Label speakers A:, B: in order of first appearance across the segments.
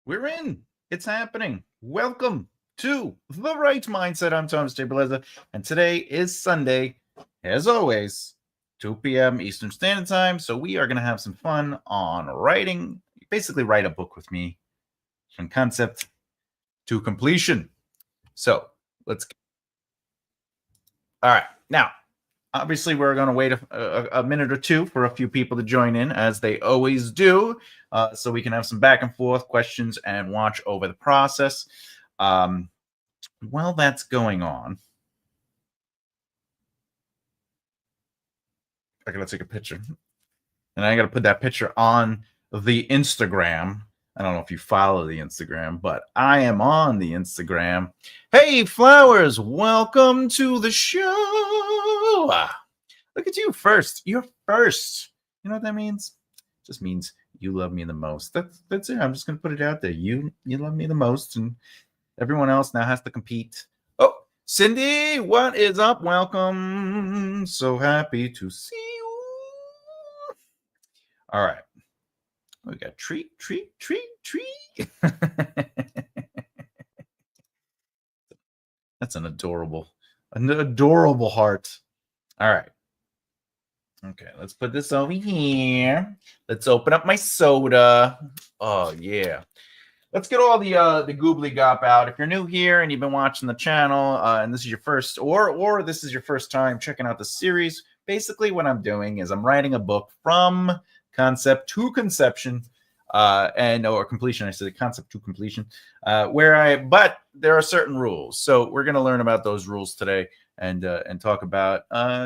A: We're in. It's happening. Welcome to The Right Mindset. I'm Thomas J. Bellezza, and today is Sunday, as always, 2 p.m. Eastern Standard Time. So we are going to have some fun on writing. Basically, write a book with me from concept to completion. So let's. All right. Now, obviously, we're going to wait a minute or two for a few people to join in, as they always do, so we can have some back and forth questions and watch over the process. While that's going on, I got to take a picture. And I got to put that picture on the Instagram. I don't know if you follow the Instagram, but I am on the Instagram. Hey, Flowers, welcome to the show. Look at you first. You're first. You know what that means? It just means you love me the most. That's it. I'm just gonna put it out there. You love me the most, and everyone else now has to compete. Oh, Cindy, what is up? Welcome. So happy to see you. All right. We got treat. That's an adorable heart. All right. Okay, let's put this over here. Let's open up my soda. Oh, yeah. Let's get all the goobly gop out. If you're new here and you've been watching the channel, and this is your first, or this is your first time checking out the series, basically what I'm doing is I'm writing a book from concept to conception, or completion. I said concept to completion, but there are certain rules. So we're going to learn about those rules today and talk about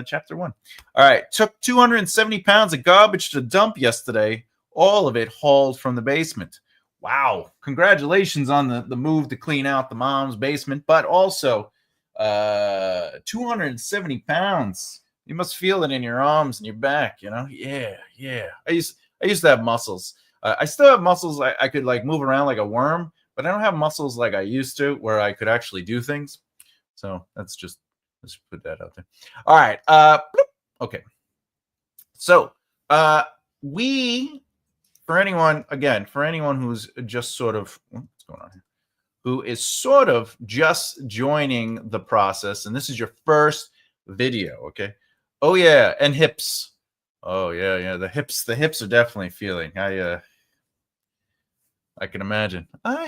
A: chapter 1. All right, took 270 pounds of garbage to dump yesterday. All of it hauled from the basement. Wow, congratulations on the move to clean out the mom's basement, but also 270 pounds. You must feel it in your arms and your back, you know? Yeah. I used to have muscles. I still have muscles. I could like move around like a worm, but I don't have muscles like I used to where I could actually do things. So let's put that out there. All right. Okay. So for anyone who's just sort of what's going on here, who is sort of just joining the process, and this is your first video, okay? Oh yeah, and hips. Oh yeah. The hips are definitely feeling. I can imagine. I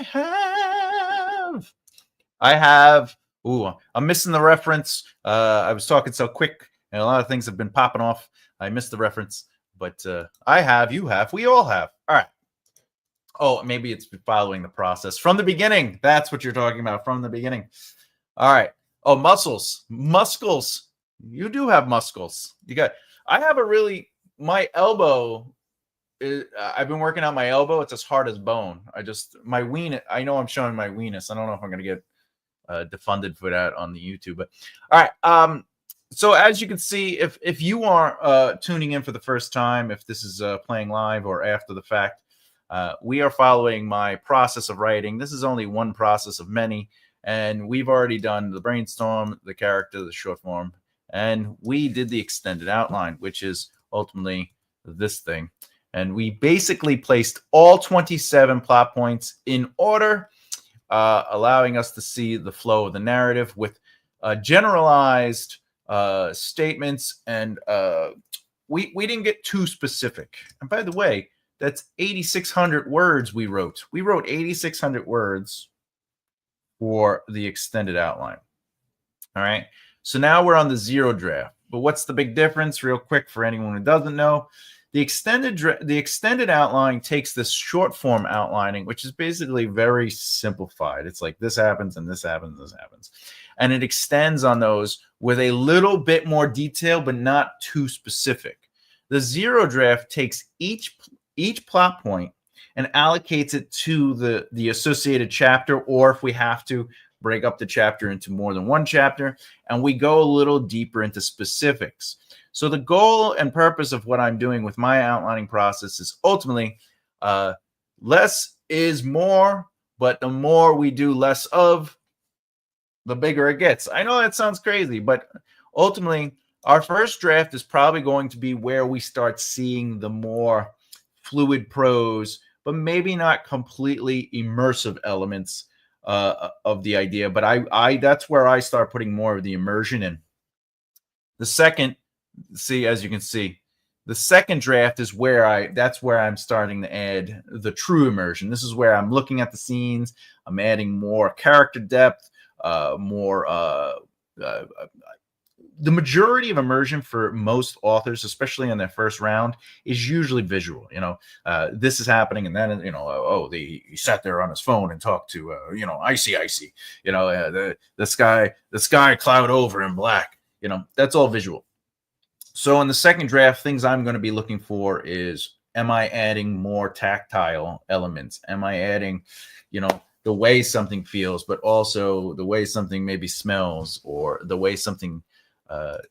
A: have. Ooh, I'm missing the reference. I was talking so quick, and a lot of things have been popping off. I missed the reference, but I have, you have, we all have. All right. Oh, maybe it's following the process from the beginning. That's what you're talking about, from the beginning. All right. Oh, muscles. You do have muscles. I have my elbow. I've been working on my elbow. It's as hard as bone. I know I'm showing my weenus. I don't know if I'm going to get defunded for that on the YouTube. But all right. So as you can see, if you are tuning in for the first time, if this is playing live or after the fact, we are following my process of writing. This is only one process of many, and we've already done the brainstorm, the character, the short form, and we did the extended outline, which is ultimately this thing. And we basically placed all 27 plot points in order, allowing us to see the flow of the narrative with generalized statements. And we didn't get too specific. And by the way, that's 8,600 words we wrote. We wrote 8,600 words for the extended outline. All right. So now we're on the zero draft. But what's the big difference? Real quick for anyone who doesn't know. The extended outline takes this short form outlining, which is basically very simplified. It's like this happens and this happens and this happens. And it extends on those with a little bit more detail, but not too specific. The zero draft takes each plot point and allocates it to the associated chapter, or if we have to, break up the chapter into more than one chapter, and we go a little deeper into specifics. So the goal and purpose of what I'm doing with my outlining process is ultimately less is more, but the more we do less of, the bigger it gets. I know that sounds crazy, but ultimately our first draft is probably going to be where we start seeing the more fluid prose, but maybe not completely immersive elements of the idea. But I that's where I start putting more of the immersion in. The second, see, as you can see, the second draft is where that's where I'm starting to add the true immersion. This is where I'm looking at the scenes. I'm adding more character depth, more the majority of immersion for most authors, especially in their first round, is usually visual. This is happening, and then he sat there on his phone and talked to icy, the sky cloud over in black. That's all visual. So in the second draft, things I'm going to be looking for is, am I adding more tactile elements? Am I adding, the way something feels, but also the way something maybe smells, or the way something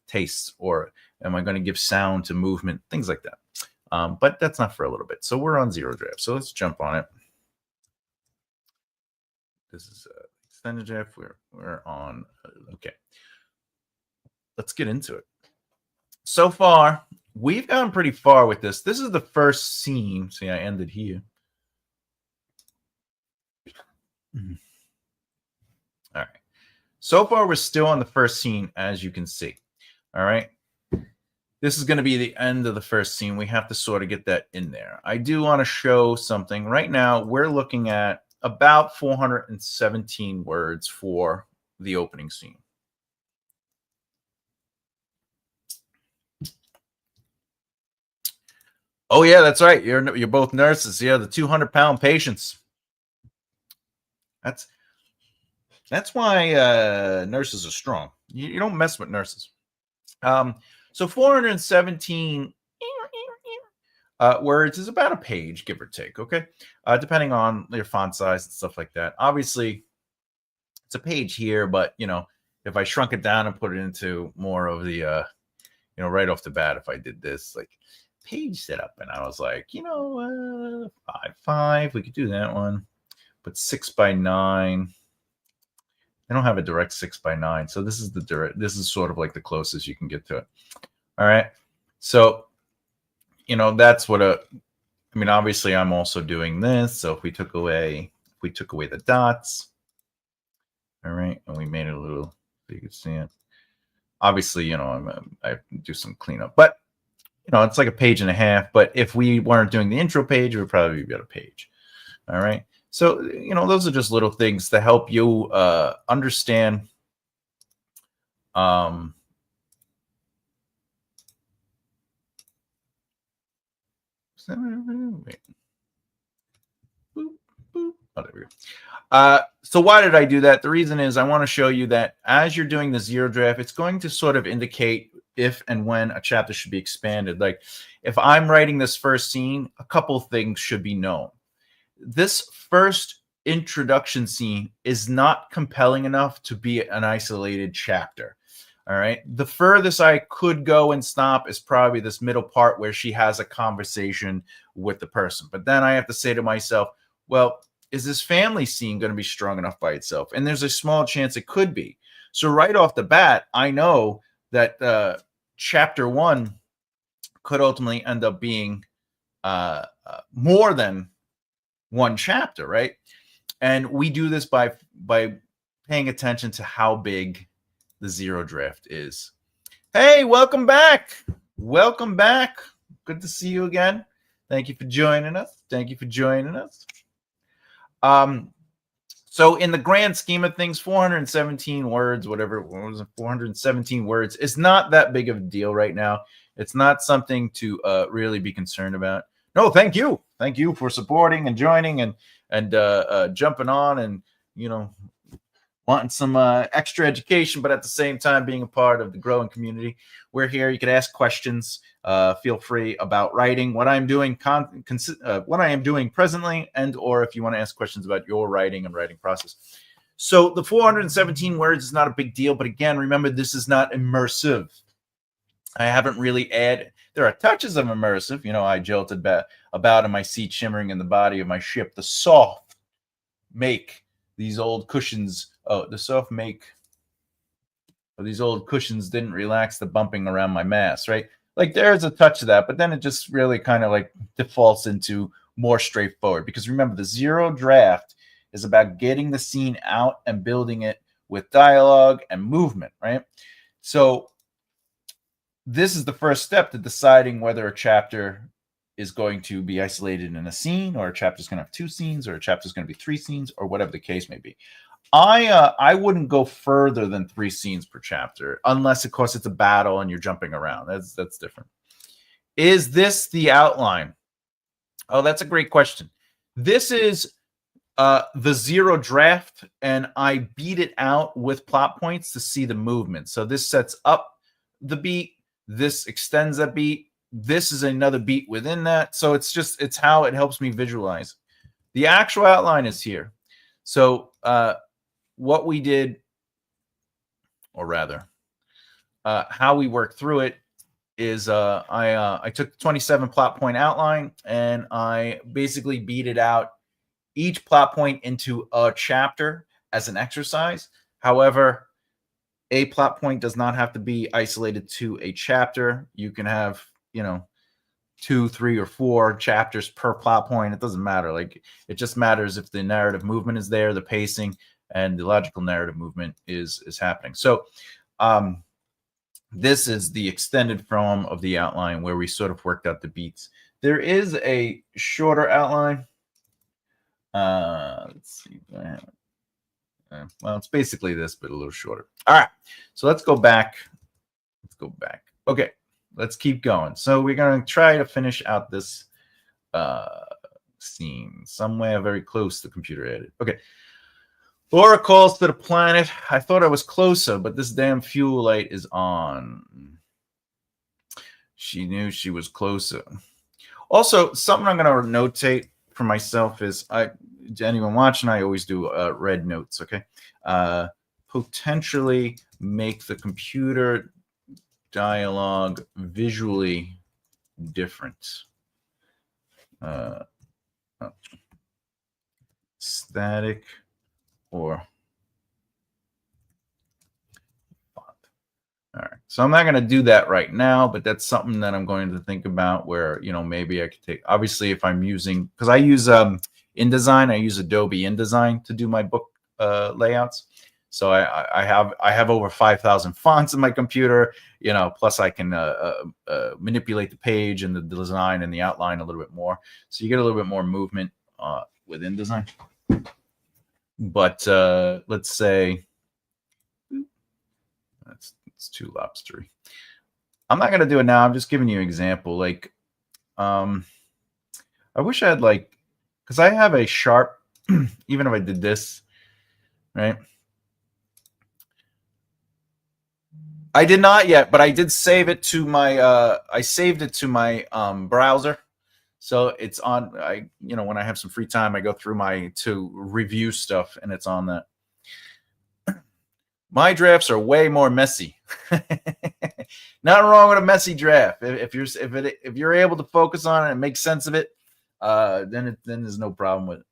A: tastes, or am I going to give sound to movement, things like that. But that's not for a little bit. So we're on zero draft. So let's jump on it. This is extended draft. We're on. Okay. Let's get into it. So far, we've gone pretty far with this. This is the first scene. See, I ended here. All right. So far, we're still on the first scene, as you can see. All right. This is going to be the end of the first scene. We have to sort of get that in there. I do want to show something. Right now, we're looking at about 417 words for the opening scene. Oh, yeah, that's right. You're both nurses. Yeah, the 200-pound patients. That's why nurses are strong. You don't mess with nurses. So 417 words is about a page, give or take, okay? Depending on your font size and stuff like that. Obviously, it's a page here, but, if I shrunk it down and put it into more of the, right off the bat, if I did this, like, page setup, and I was like, 5, we could do that one, but 6 by 9. I don't have a direct 6 by 9, so this is sort of like the closest you can get to it. All right, so that's what obviously I'm also doing this. So if we took away the dots, all right, and we made it a little so you could see it. Obviously, I do some cleanup, but it's like a page and a half. But if we weren't doing the intro page, it would probably be about a page. All right. So, those are just little things to help you understand. Oh, there we go. So why did I do that? The reason is I want to show you that as you're doing the zero draft, it's going to sort of indicate if and when a chapter should be expanded. Like if I'm writing this first scene, a couple things should be known. This first introduction scene is not compelling enough to be an isolated chapter. All right. The furthest I could go and stop is probably this middle part where she has a conversation with the person. But then I have to say to myself, well, is this family scene going to be strong enough by itself? And there's a small chance it could be. So right off the bat, I know that chapter 1 could ultimately end up being more than one chapter, right? And we do this by paying attention to how big the zero draft is. Hey, welcome back. Welcome back. Good to see you again. Thank you for joining us. So in the grand scheme of things, 417 words, whatever it was, 417 words is not that big of a deal right now. It's not something to really be concerned about. No, thank you. Thank you for supporting and joining and jumping on and, wanting some extra education, but at the same time being a part of the growing community. We're here. You can ask questions. Feel free about writing, what I'm doing, what I am doing presently, and or if you want to ask questions about your writing and writing process. So the 417 words is not a big deal, but again, remember this is not immersive. I haven't really added. There are touches of immersive. I jolted about in my seat, shimmering in the body of my ship. The soft make these old cushions. Oh, the soft make of these old cushions didn't relax the bumping around my mass, right? Like there's a touch of that, but then it just really kind of like defaults into more straightforward. Because remember, the zero draft is about getting the scene out and building it with dialogue and movement, right? So this is the first step to deciding whether a chapter is going to be isolated in a scene, or a chapter is going to have 2 scenes, or a chapter is going to be 3 scenes, or whatever the case may be. I wouldn't go further than 3 scenes per chapter, unless, of course, it's a battle and you're jumping around. That's different. Is this the outline? Oh, that's a great question. This is the zero draft, and I beat it out with plot points to see the movement. So this sets up the beat. This extends that beat. This is another beat within that. So it's how it helps me visualize. The actual outline is here. So what we did, or rather, how we worked through it is I took the 27 plot point outline and I basically beat it out, each plot point into a chapter as an exercise. However, a plot point does not have to be isolated to a chapter. You can have, 2, 3, or 4 chapters per plot point. It doesn't matter. Like, it just matters if the narrative movement is there, the pacing, and the logical narrative movement is happening. So this is the extended form of the outline where we sort of worked out the beats. There is a shorter outline. Let's see. Well, it's basically this, but a little shorter. All right. So let's go back. Okay. Let's keep going. So we're going to try to finish out this scene somewhere very close to computer edit. Okay. Laura calls to the planet. I thought I was closer, but this damn fuel light is on. She knew she was closer. Also, something I'm going to notate for myself is, to anyone watching, I always do red notes, okay? Potentially make the computer dialogue visually different. Static or font. All right. So I'm not going to do that right now, but that's something that I'm going to think about where, maybe I could take, obviously, if I'm using, because I use InDesign, I use Adobe InDesign to do my book layouts. So I have over 5,000 fonts in my computer, plus I can manipulate the page and the design and the outline a little bit more. So you get a little bit more movement with InDesign. But let's say it's too lobstery. I'm not going to do it now. I'm just giving you an example. Like, I wish I had because I have a sharp, even if I did this, right? I did not yet, but I did save it to my, I saved it to my browser. So it's on, when I have some free time, I go through to review stuff, and it's on that. My drafts are way more messy. Nothing wrong with a messy draft. If you're able to focus on it and make sense of it, then there's no problem with it.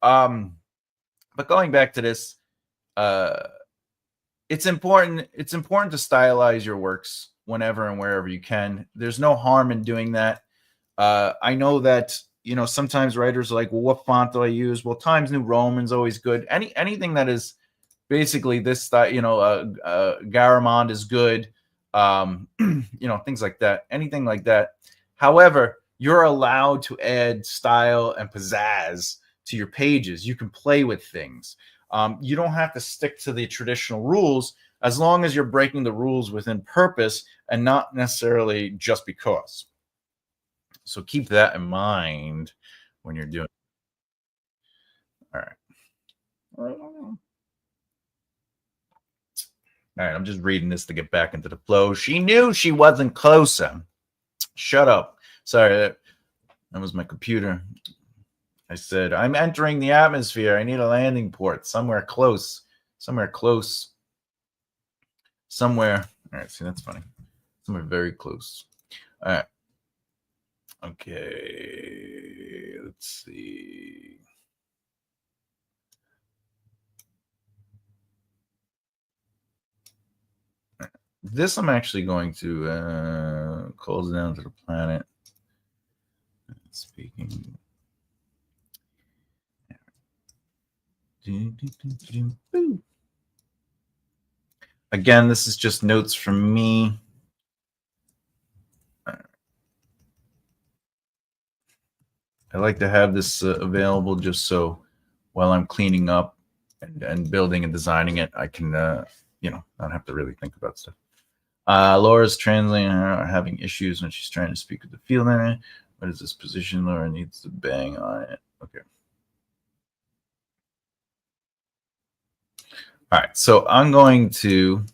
A: But going back to this, it's important to stylize your works whenever and wherever you can. There's no harm in doing that. I know that, sometimes writers are like, well, what font do I use? Well, Times New Roman's always good. Anything that is basically this style, Garamond is good. Things like that. Anything like that. However, you're allowed to add style and pizzazz to your pages. You can play with things. You don't have to stick to the traditional rules, as long as you're breaking the rules within purpose and not necessarily just because. So keep that in mind when you're doing. All right. All right, I'm just reading this to get back into the flow. She knew she wasn't closer. Shut up. Sorry, that was my computer. I said, I'm entering the atmosphere. I need a landing port somewhere close. Somewhere close. Somewhere. All right, see, that's funny. Somewhere very close. All right. Okay, let's see. This I'm actually going to close down to the planet. Speaking. Again, this is just notes from me. I like to have this available just so while I'm cleaning up and building and designing it, I can, not have to really think about stuff. Laura's translating her having issues when she's trying to speak with the field area. What is this position? Laura needs to bang on it. Okay. All right. So I'm going to.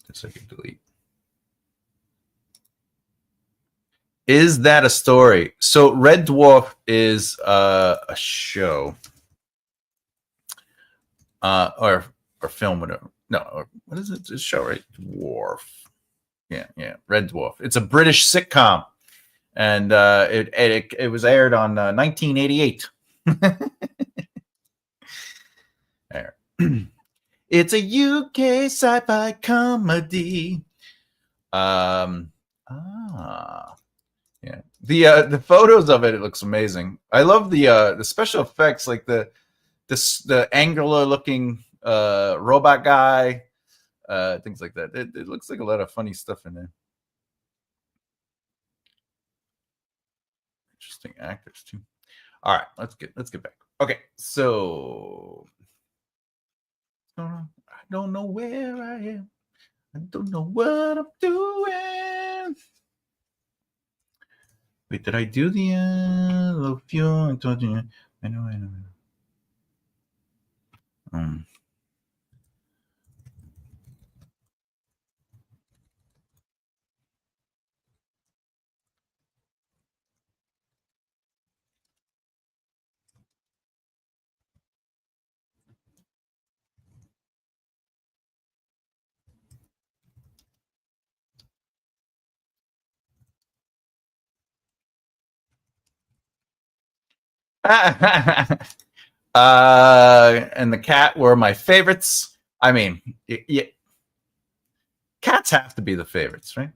A: Just I can delete. Is that a story? So Red Dwarf is a show, or film, whatever. No, or what is it? It's a show, right? Dwarf. Yeah. Red Dwarf. It's a British sitcom, and it was aired on 1988. It's a UK sci-fi comedy. Yeah. The photos of it looks amazing. I love the special effects, like the angular looking robot guy, things like that. It looks like a lot of funny stuff in there. Interesting actors too. All right, let's get back. Okay, so I don't know where I am. I don't know what I'm doing. Wait, did I do the low fuel? I told you. I know. And the cat were my favorites. I mean, cats have to be the favorites, right?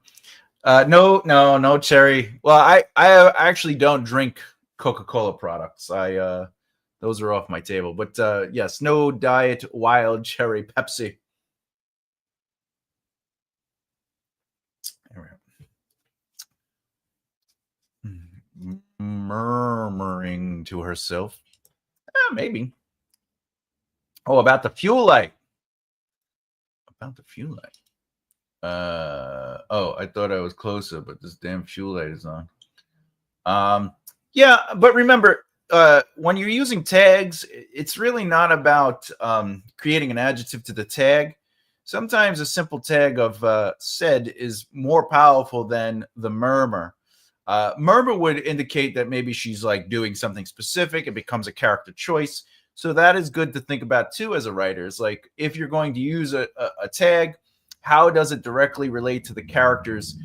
A: No cherry. Well, I actually don't drink Coca-Cola products. Those are off my table. But yes, no diet wild cherry Pepsi. Murmuring to herself. Maybe. Oh, about the fuel light. About the fuel light. I thought I was closer, but this damn fuel light is on. Yeah, but remember, when you're using tags, it's really not about creating an adjective to the tag. Sometimes a simple tag of said is more powerful than the murmur. Murmur would indicate that maybe she's like doing something specific. It becomes a character choice. So that is good to think about too as a writer. It's like if you're going to use a tag, how does it directly relate to the character's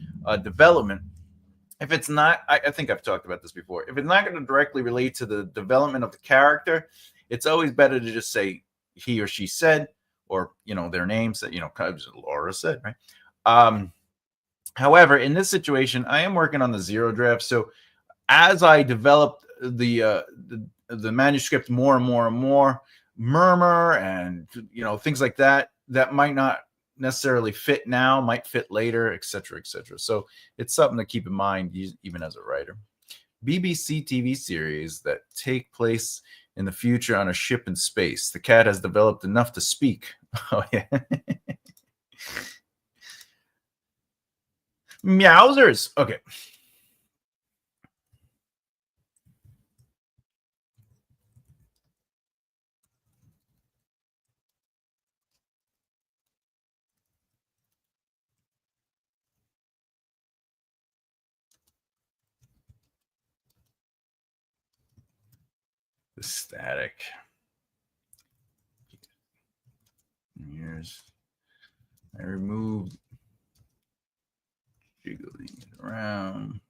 A: development? If it's not, I think I've talked about this before. If it's not going to directly relate to the development of the character, it's always better to just say he or she said, or their names that Laura said, right? However, in this situation, I am working on the zero draft. So as I developed the manuscript more and more, murmur and things like that might not necessarily fit now, might fit later, etc. So it's something to keep in mind even as a writer. BBC TV series that take place in the future on a ship in space. The cat has developed enough to speak. Oh yeah. Meowsers. Okay. The static. Here's I removed jiggling it around.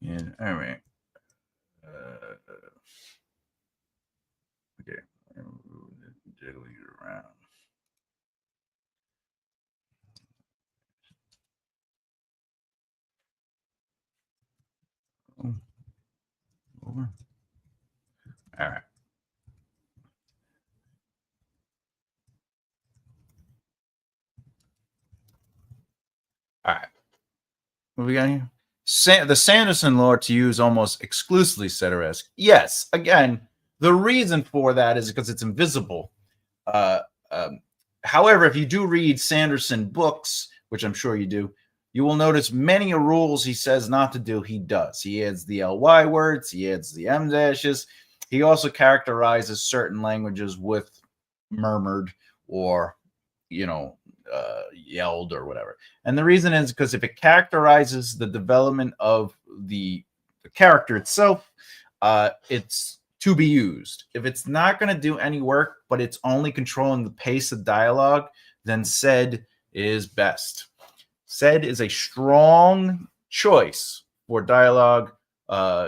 A: And all right. Okay. Jiggling it around. Over. All right. All right. What we got here? The Sanderson law to use almost exclusively ceteris. Yes. Again, the reason for that is because it's invisible. Uh, um, However, if you do read Sanderson books, which I'm sure you do, you will notice many rules he says not to do, he does. He adds the ly words, he adds the m dashes. He also characterizes certain languages with murmured or, yelled or whatever. And the reason is because if it characterizes the development of the character itself, it's to be used. If it's not going to do any work, but it's only controlling the pace of dialogue, then said is best. Said is a strong choice for dialogue,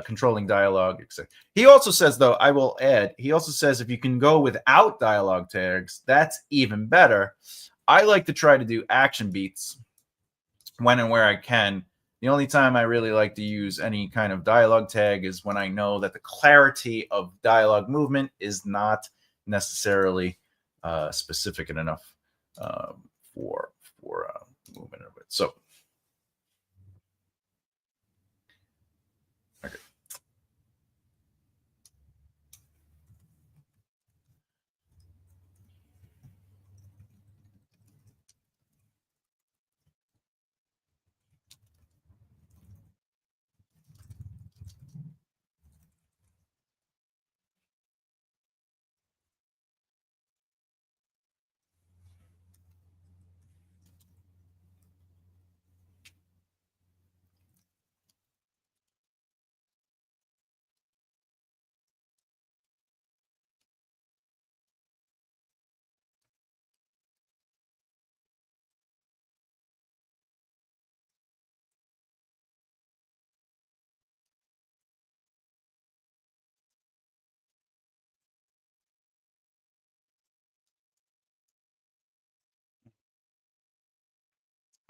A: controlling dialogue, etc. He also says, though, I will add, he also says if you can go without dialogue tags, that's even better. I like to try to do action beats when and where I can. The only time I really like to use any kind of dialogue tag is when I know that the clarity of dialogue movement is not necessarily specific enough for movement of it. So, okay.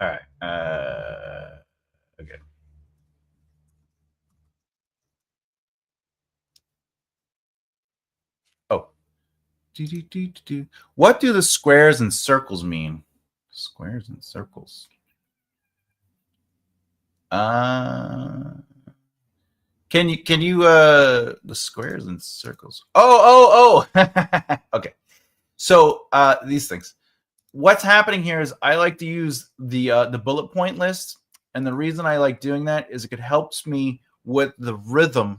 A: All right. Okay. Oh. What do the squares and circles mean? Squares and circles. Uh can you the squares and circles? Oh. Okay. So these things. What's happening here is I like to use the bullet point list, and the reason I like doing that is it helps me with the rhythm.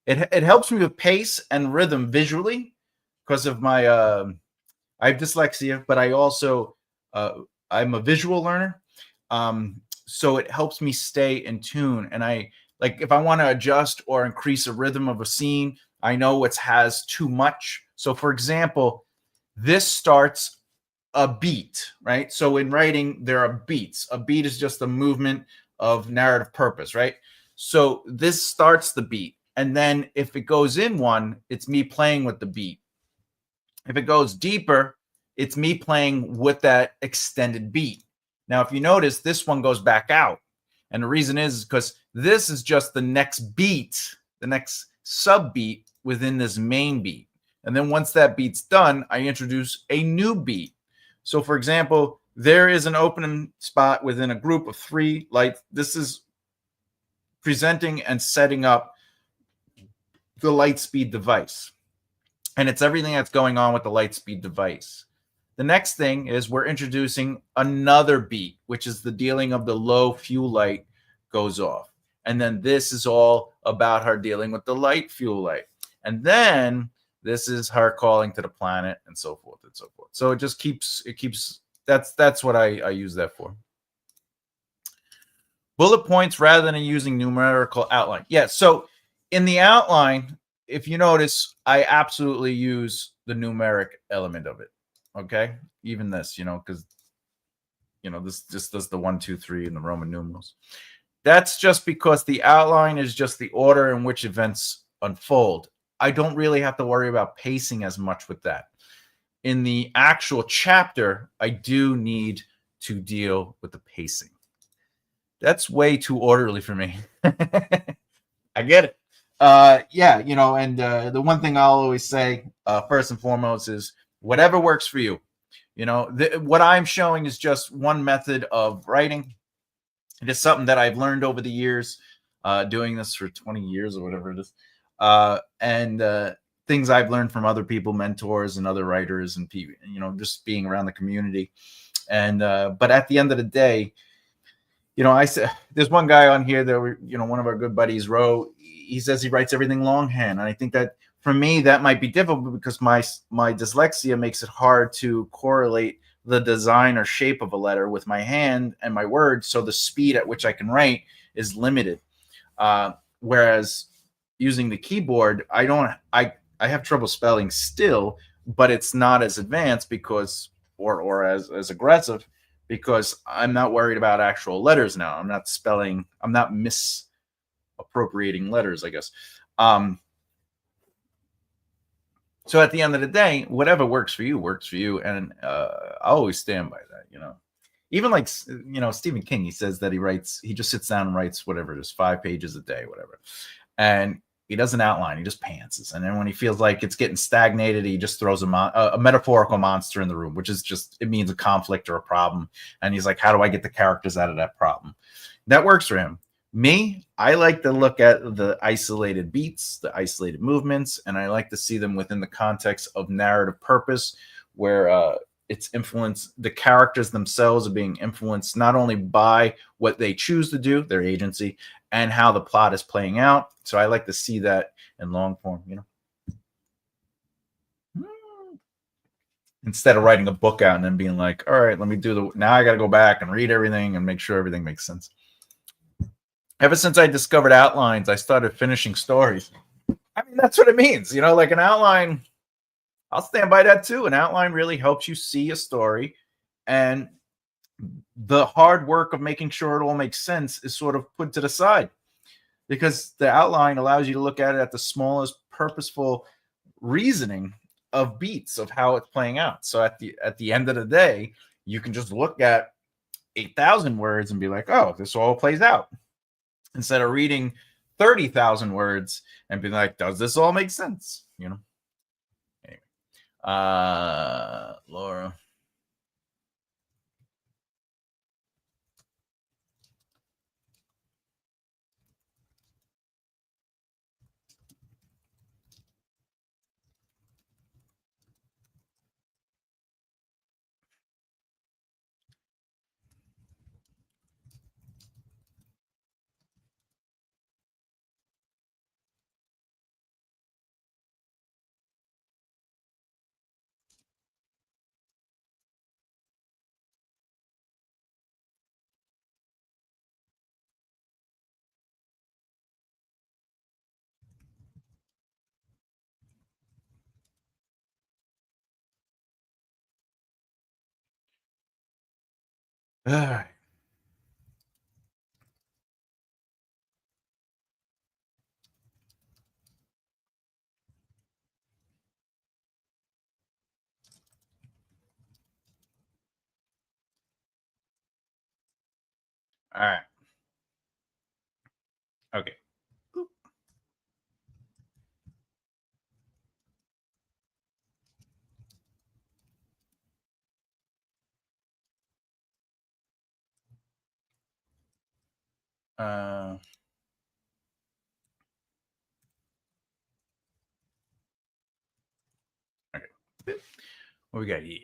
A: It helps me with pace and rhythm visually because of my I have dyslexia, but I also I'm a visual learner, so it helps me stay in tune. And I like if I want to adjust or increase a rhythm of a scene, I know it has too much. So, for example, this starts a beat, right? So in writing, there are beats. A beat is just a movement of narrative purpose, right? So this starts the beat. And then if it goes in one, it's me playing with the beat. If it goes deeper, it's me playing with that extended beat. Now, if you notice, this one goes back out. And the reason is because this is just the next beat, the next sub beat within this main beat. And then once that beat's done, I introduce a new beat. So, for example, there is an opening spot within a group of 3 lights. This is presenting and setting up the light speed device. And it's everything that's going on with the light speed device. The next thing is we're introducing another beat, which is the dealing of the low fuel light goes off. And then this is all about her dealing with the light fuel light. And then this is her calling to the planet and so forth and so forth. So it just keeps, that's what I use that for. Bullet points rather than using numerical outline. Yeah, so in the outline, if you notice, I absolutely use the numeric element of it. Okay, even this, because this just does the 1, 2, 3 in the Roman numerals. That's just because the outline is just the order in which events unfold. I don't really have to worry about pacing as much with that. In the actual chapter, I do need to deal with the pacing. That's way too orderly for me. I get it. Yeah, and the one thing I'll always say, first and foremost, is whatever works for you. What I'm showing is just one method of writing. It is something that I've learned over the years, doing this for 20 years or whatever it is. And things I've learned from other people, mentors and other writers and people, just being around the community. And but at the end of the day, I said there's one guy on here that one of our good buddies wrote. He says he writes everything longhand, and I think that for me that might be difficult because my dyslexia makes it hard to correlate the design or shape of a letter with my hand and my words, so the speed at which I can write is limited. Whereas using the keyboard, I have trouble spelling still, but it's not as advanced because or as aggressive because I'm not worried about actual letters now. I'm not misappropriating letters, I guess. So at the end of the day, whatever works for you, and I always stand by that. Even like Stephen King, he says that he just sits down and writes whatever it is, 5 pages a day, whatever, and he doesn't outline, he just pantses, and then when he feels like it's getting stagnated, he just throws a metaphorical monster in the room, which is it means a conflict or a problem, and he's like, how do I get the characters out of that problem? That works for him. Me, I like to look at the isolated beats, the isolated movements, and I like to see them within the context of narrative purpose, where it's influenced, the characters themselves are being influenced not only by what they choose to do, their agency, and how the plot is playing out. So I like to see that in long form, Instead of writing a book out and then being like, all right, let me now I got to go back and read everything and make sure everything makes sense. Ever since I discovered outlines, I started finishing stories. I mean, that's what it means. Like an outline, I'll stand by that too. An outline really helps you see a story, and the hard work of making sure it all makes sense is sort of put to the side because the outline allows you to look at it at the smallest purposeful reasoning of beats of how it's playing out. So at the end of the day, you can just look at 8,000 words and be like, oh, this all plays out. Instead of reading 30,000 words and being like, does this all make sense? Anyway. Laura. All right. All right. Okay. Okay. What we got here?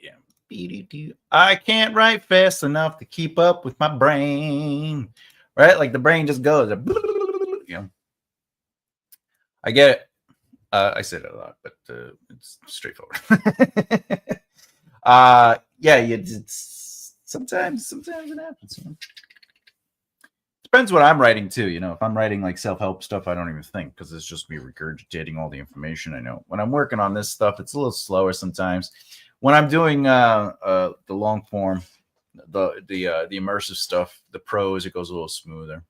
A: I can't write fast enough to keep up with my brain. Right? Like the brain just goes. I get it. I say that a lot, but it's straightforward. Yeah, sometimes it happens. Depends what I'm writing too. If I'm writing like self-help stuff, I don't even think because it's just me regurgitating all the information I know. When I'm working on this stuff, it's a little slower sometimes. When I'm doing the long form, the immersive stuff, the prose, it goes a little smoother.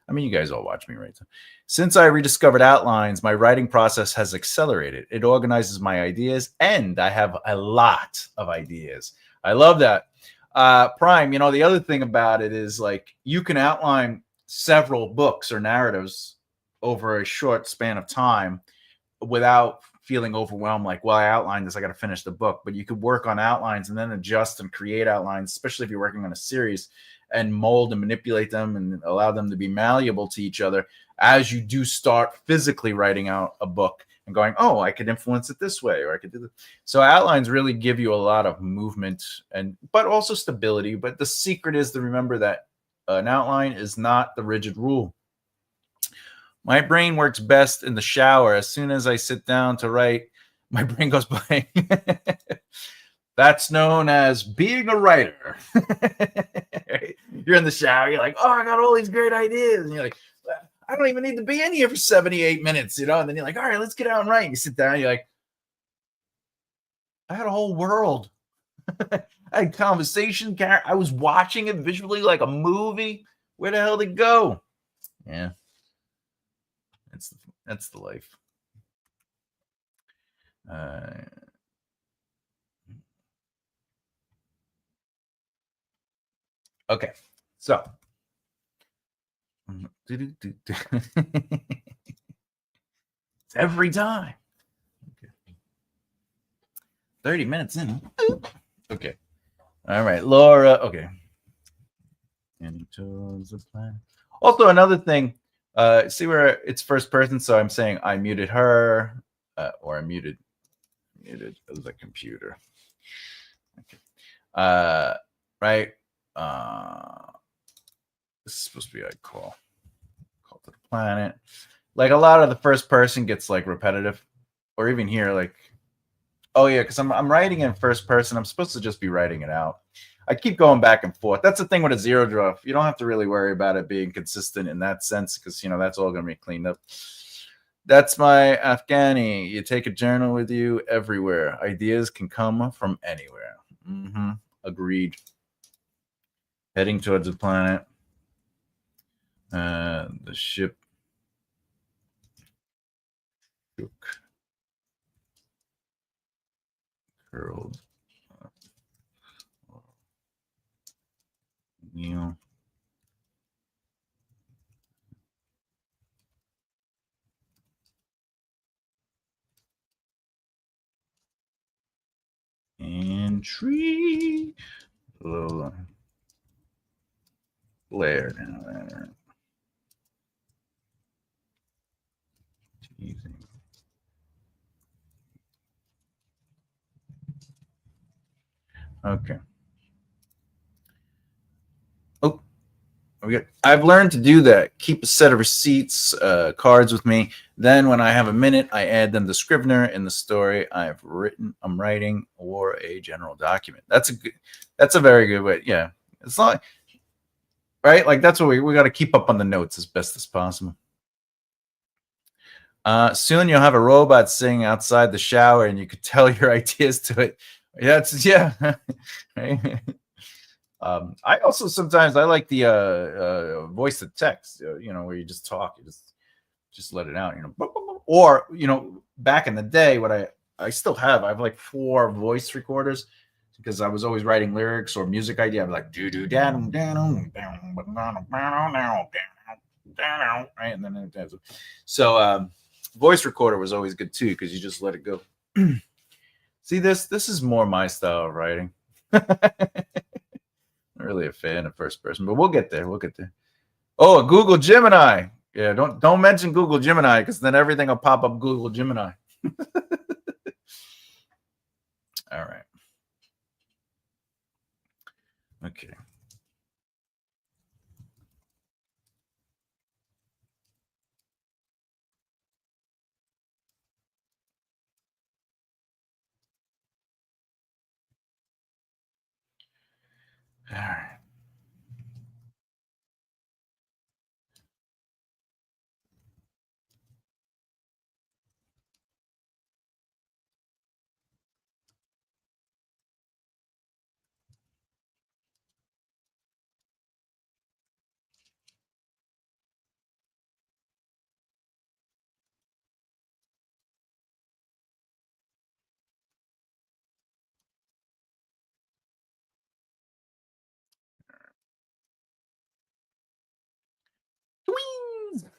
A: I mean, you guys all watch me, right? Since I rediscovered outlines, my writing process has accelerated. It organizes my ideas, and I have a lot of ideas. I love that. Prime, the other thing about it is like you can outline several books or narratives over a short span of time without feeling overwhelmed like, well, I outlined this, I got to finish the book. But you could work on outlines and then adjust and create outlines, especially if you're working on a series, and mold and manipulate them and allow them to be malleable to each other as you do start physically writing out a book and going, oh, I could influence it this way, or I could do this. So outlines really give you a lot of movement and but also stability. But the secret is to remember that an outline is not the rigid rule. My brain works best in the shower. As soon as I sit down to write, my brain goes blank. That's known as being a writer. You're in the shower. You're like, oh, I got all these great ideas. And you're like, I don't even need to be in here for 78 minutes, you know? And then you're like, all right, let's get out and write. And you sit down. You're like, I had a whole world. I had conversation. I was watching it visually like a movie. Where the hell did it go? Yeah. That's the life. Okay, so it's every time. Okay. 30 minutes in. Okay. All right, Laura. Okay. And towards the plan. Also, another thing. See where it's first person, so I'm saying I muted her, or I muted the computer. Okay. Right. This is supposed to be like call to the planet. Like a lot of the first person gets like repetitive, or even here, like, oh yeah, because I'm writing in first person. I'm supposed to just be writing it out. I keep going back and forth. That's the thing with a zero draw. You don't have to really worry about it being consistent in that sense, because that's all going to be cleaned up. That's my Afghani. You take a journal with you everywhere. Ideas can come from anywhere. Mm-hmm. Agreed. Heading towards the planet. The ship shook, curled, wheel. And tree. Little flare down there. Teasing. Okay. Oh, I've learned to do that. Keep a set of receipts, cards with me. Then, when I have a minute, I add them to Scrivener in the story I'm writing, or a general document. That's a very good way. Yeah, it's not right. Like that's what we got to keep up on the notes as best as possible. Soon you'll have a robot sitting outside the shower, and you could tell your ideas to it. Yeah. Right? I also sometimes I like the voice to text. Where you just talk, you just let it out. Or back in the day, what I still have, I have like 4 voice recorders because I was always writing lyrics or music idea. I'd be like do do down down right, and then so voice recorder was always good too because you just let it go. See, this is more my style of writing. Not really a fan of first person, but we'll get there. We'll get there. Oh, Google Gemini. Yeah, don't mention Google Gemini because then everything will pop up Google Gemini. All right. Okay. All right.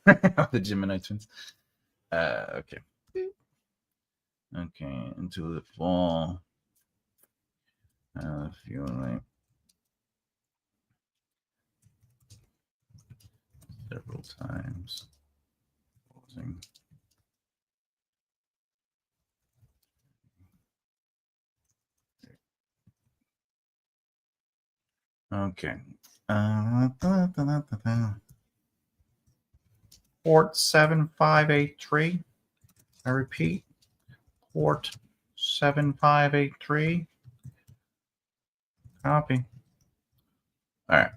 A: The Gemini twins. Okay. Okay, into the fall. Feeling several times. Pausing. Okay. Port 7583. I repeat, port 7583. Copy. All right.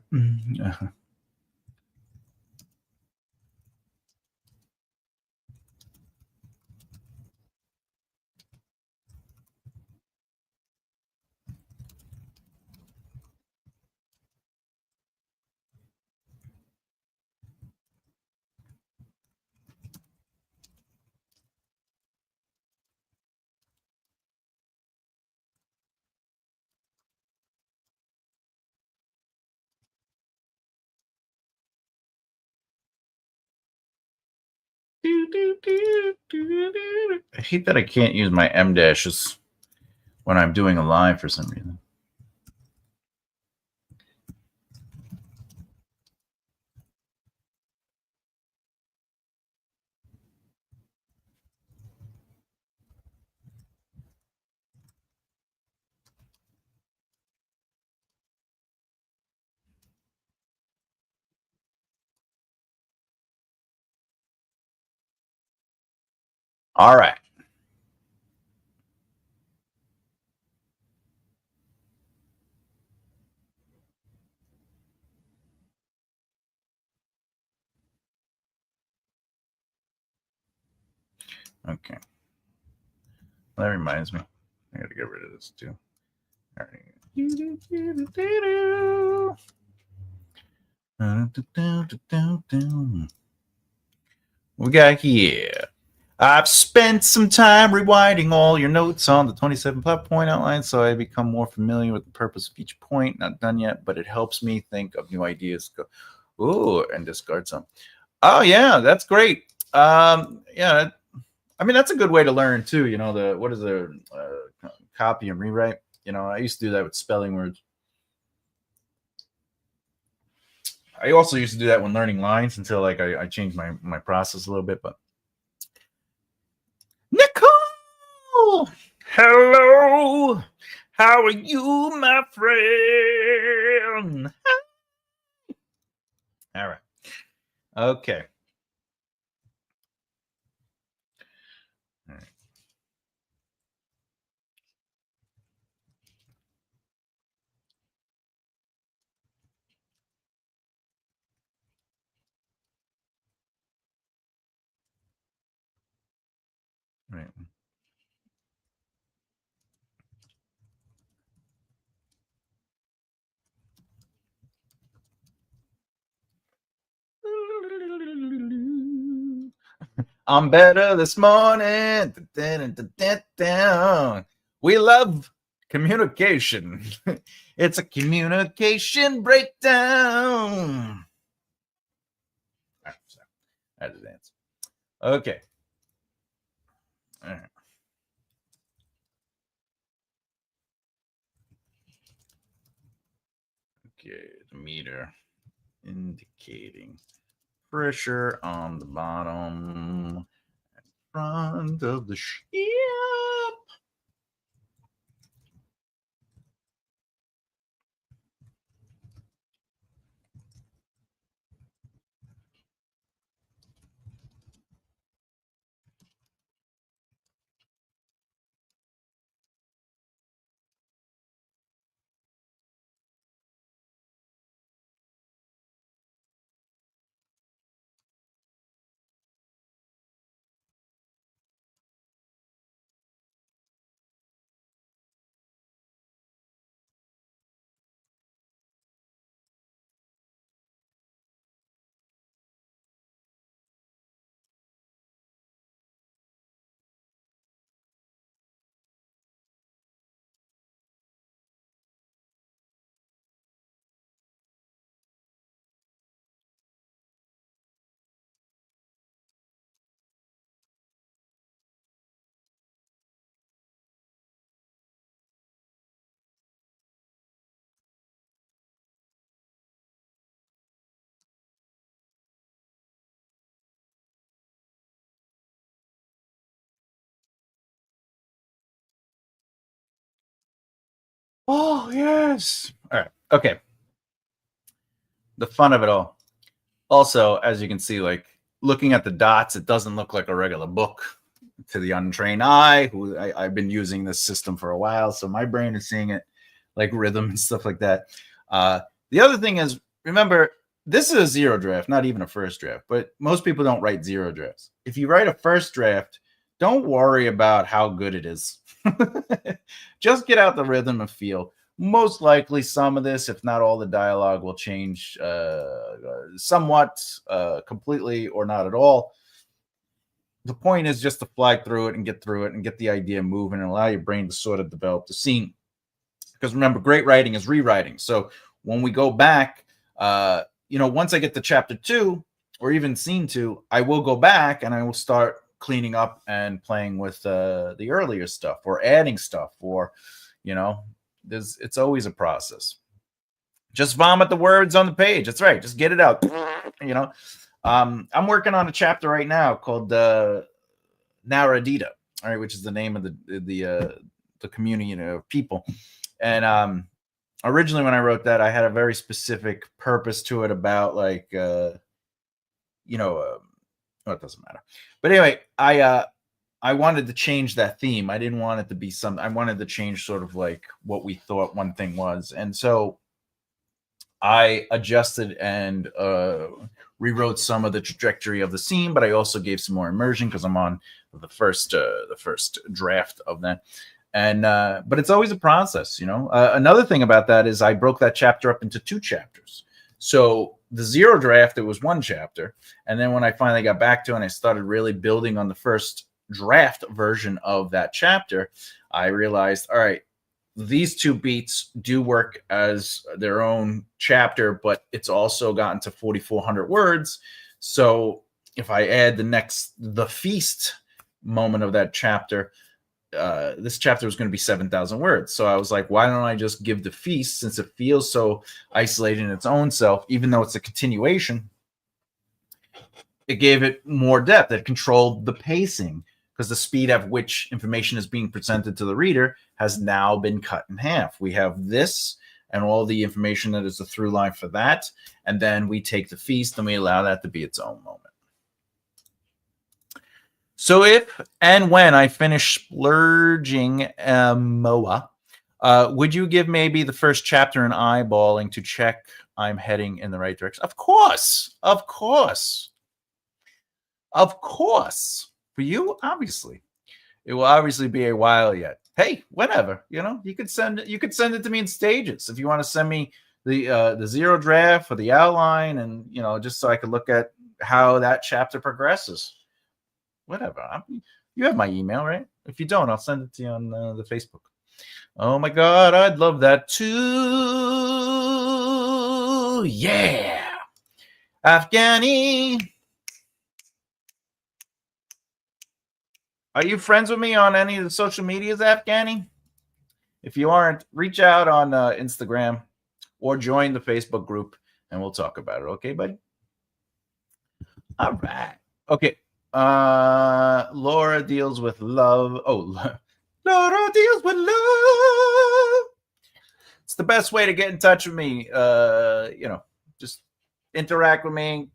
A: I hate that I can't use my M dashes when I'm doing a live for some reason. All right. Okay. That reminds me. I got to get rid of this too. All right. We got here. I've spent some time rewinding all your notes on the 27 plot point outline, so I become more familiar with the purpose of each point. Not done yet, but it helps me think of new ideas. Ooh, and discard some. Oh yeah, that's great. Yeah, I mean that's a good way to learn too. You know the what is the copy and rewrite. You know, I used to do that with spelling words. I also used to do that when learning lines until like I changed my process a little bit. But Nicole, hello, how are you, my friend? All right, okay. All right. All right. I'm better this morning. We love communication. It's a communication breakdown. All right, so that is the answer. Okay. All right. Okay, the meter indicating pressure on the bottom and front of the ship. Oh, yes. All right. Okay. The fun of it all. Also, as you can see, like looking at the dots, it doesn't look like a regular book to the untrained eye. I've been using this system for a while, so my brain is seeing it like rhythm and stuff like that. The other thing is, remember, this is a zero draft, not even a first draft, but most people don't write zero drafts. If you write a first draft, don't worry about how good it is. Just get out the rhythm and feel. Most likely, some of this, if not all the dialogue, will change somewhat, completely, or not at all. The point is just to fly through it and get through it and get the idea moving and allow your brain to sort of develop the scene. Because remember, great writing is rewriting. So when we go back, once I get to chapter 2 or even scene 2, I will go back and I will start cleaning up and playing with the earlier stuff or adding stuff, or it's always a process. Just vomit the words on the page. That's right. Just get it out. I'm working on a chapter right now called Naradita, all right, which is the name of the community of people. And originally when I wrote that, I had a very specific purpose to it about like it doesn't matter. But anyway, I wanted to change that theme. I didn't want it to be I wanted to change sort of like what we thought one thing was. And so I adjusted and rewrote some of the trajectory of the scene, but I also gave some more immersion because I'm on the first draft of that. And but it's always a process, another thing about that is I broke that chapter up into 2 chapters. So the zero draft, it was 1 chapter, and then when I finally got back to it and I started really building on the first draft version of that chapter, I realized, all right, these 2 beats do work as their own chapter, but it's also gotten to 4,400 words. So if I add the feast moment of that chapter, this chapter was going to be 7,000 words. So I was like, why don't I just give the feast, since it feels so isolated in its own self, even though it's a continuation, it gave it more depth. It controlled the pacing because the speed at which information is being presented to the reader has now been cut in half. We have this and all the information that is the through line for that, and then we take the feast and we allow that to be its own moment. So if and when I finish splurging MOA, would you give maybe the first chapter an eyeballing to check I'm heading in the right direction? Of course. Of course. Of course. For you, obviously. It will obviously be a while yet. Hey, whenever, you could send it to me in stages. If you want to send me the zero draft or the outline, and just so I could look at how that chapter progresses. Whatever. You have my email, right? If you don't, I'll send it to you on the Facebook. Oh my God, I'd love that too. Yeah. Afghani. Are you friends with me on any of the social medias, Afghani? If you aren't, reach out on Instagram or join the Facebook group and we'll talk about it. Okay, buddy? All right. Okay. Laura deals with love. Oh, Laura deals with love. It's the best way to get in touch with me. Just interact with me,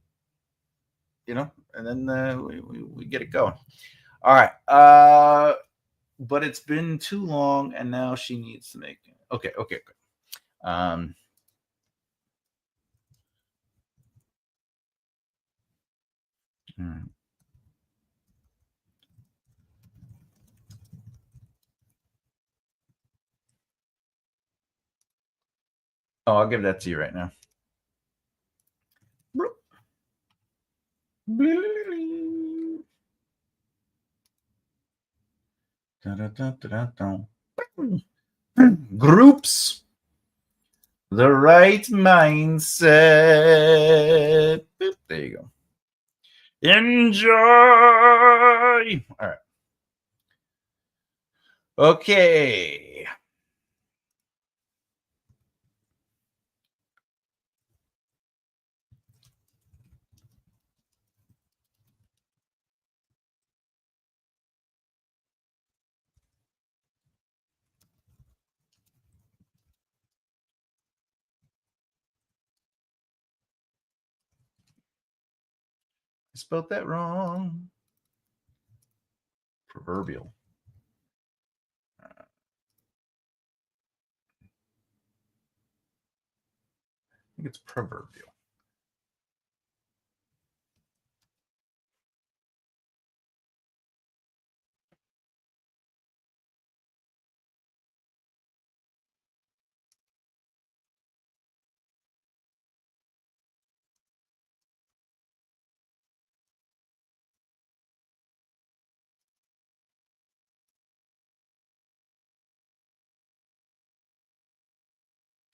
A: and then we get it going. All right. But it's been too long, and now she needs to make it. Okay. All right. Oh, I'll give that to you right now. Groups. The right mindset. Boop, there you go. Enjoy. All right. Okay. spelled that wrong. Proverbial. I think it's proverbial.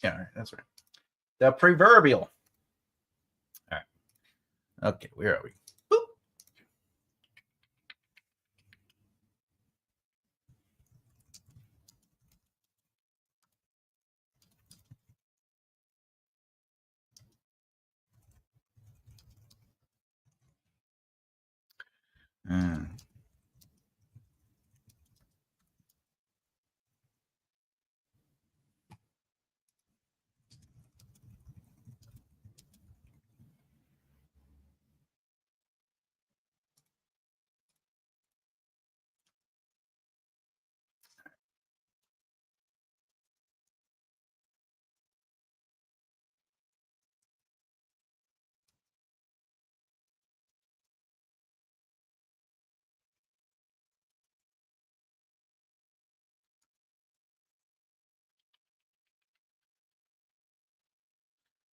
A: Yeah, all right, that's right. The proverbial. All right. Okay, where are we? Boop. Mm.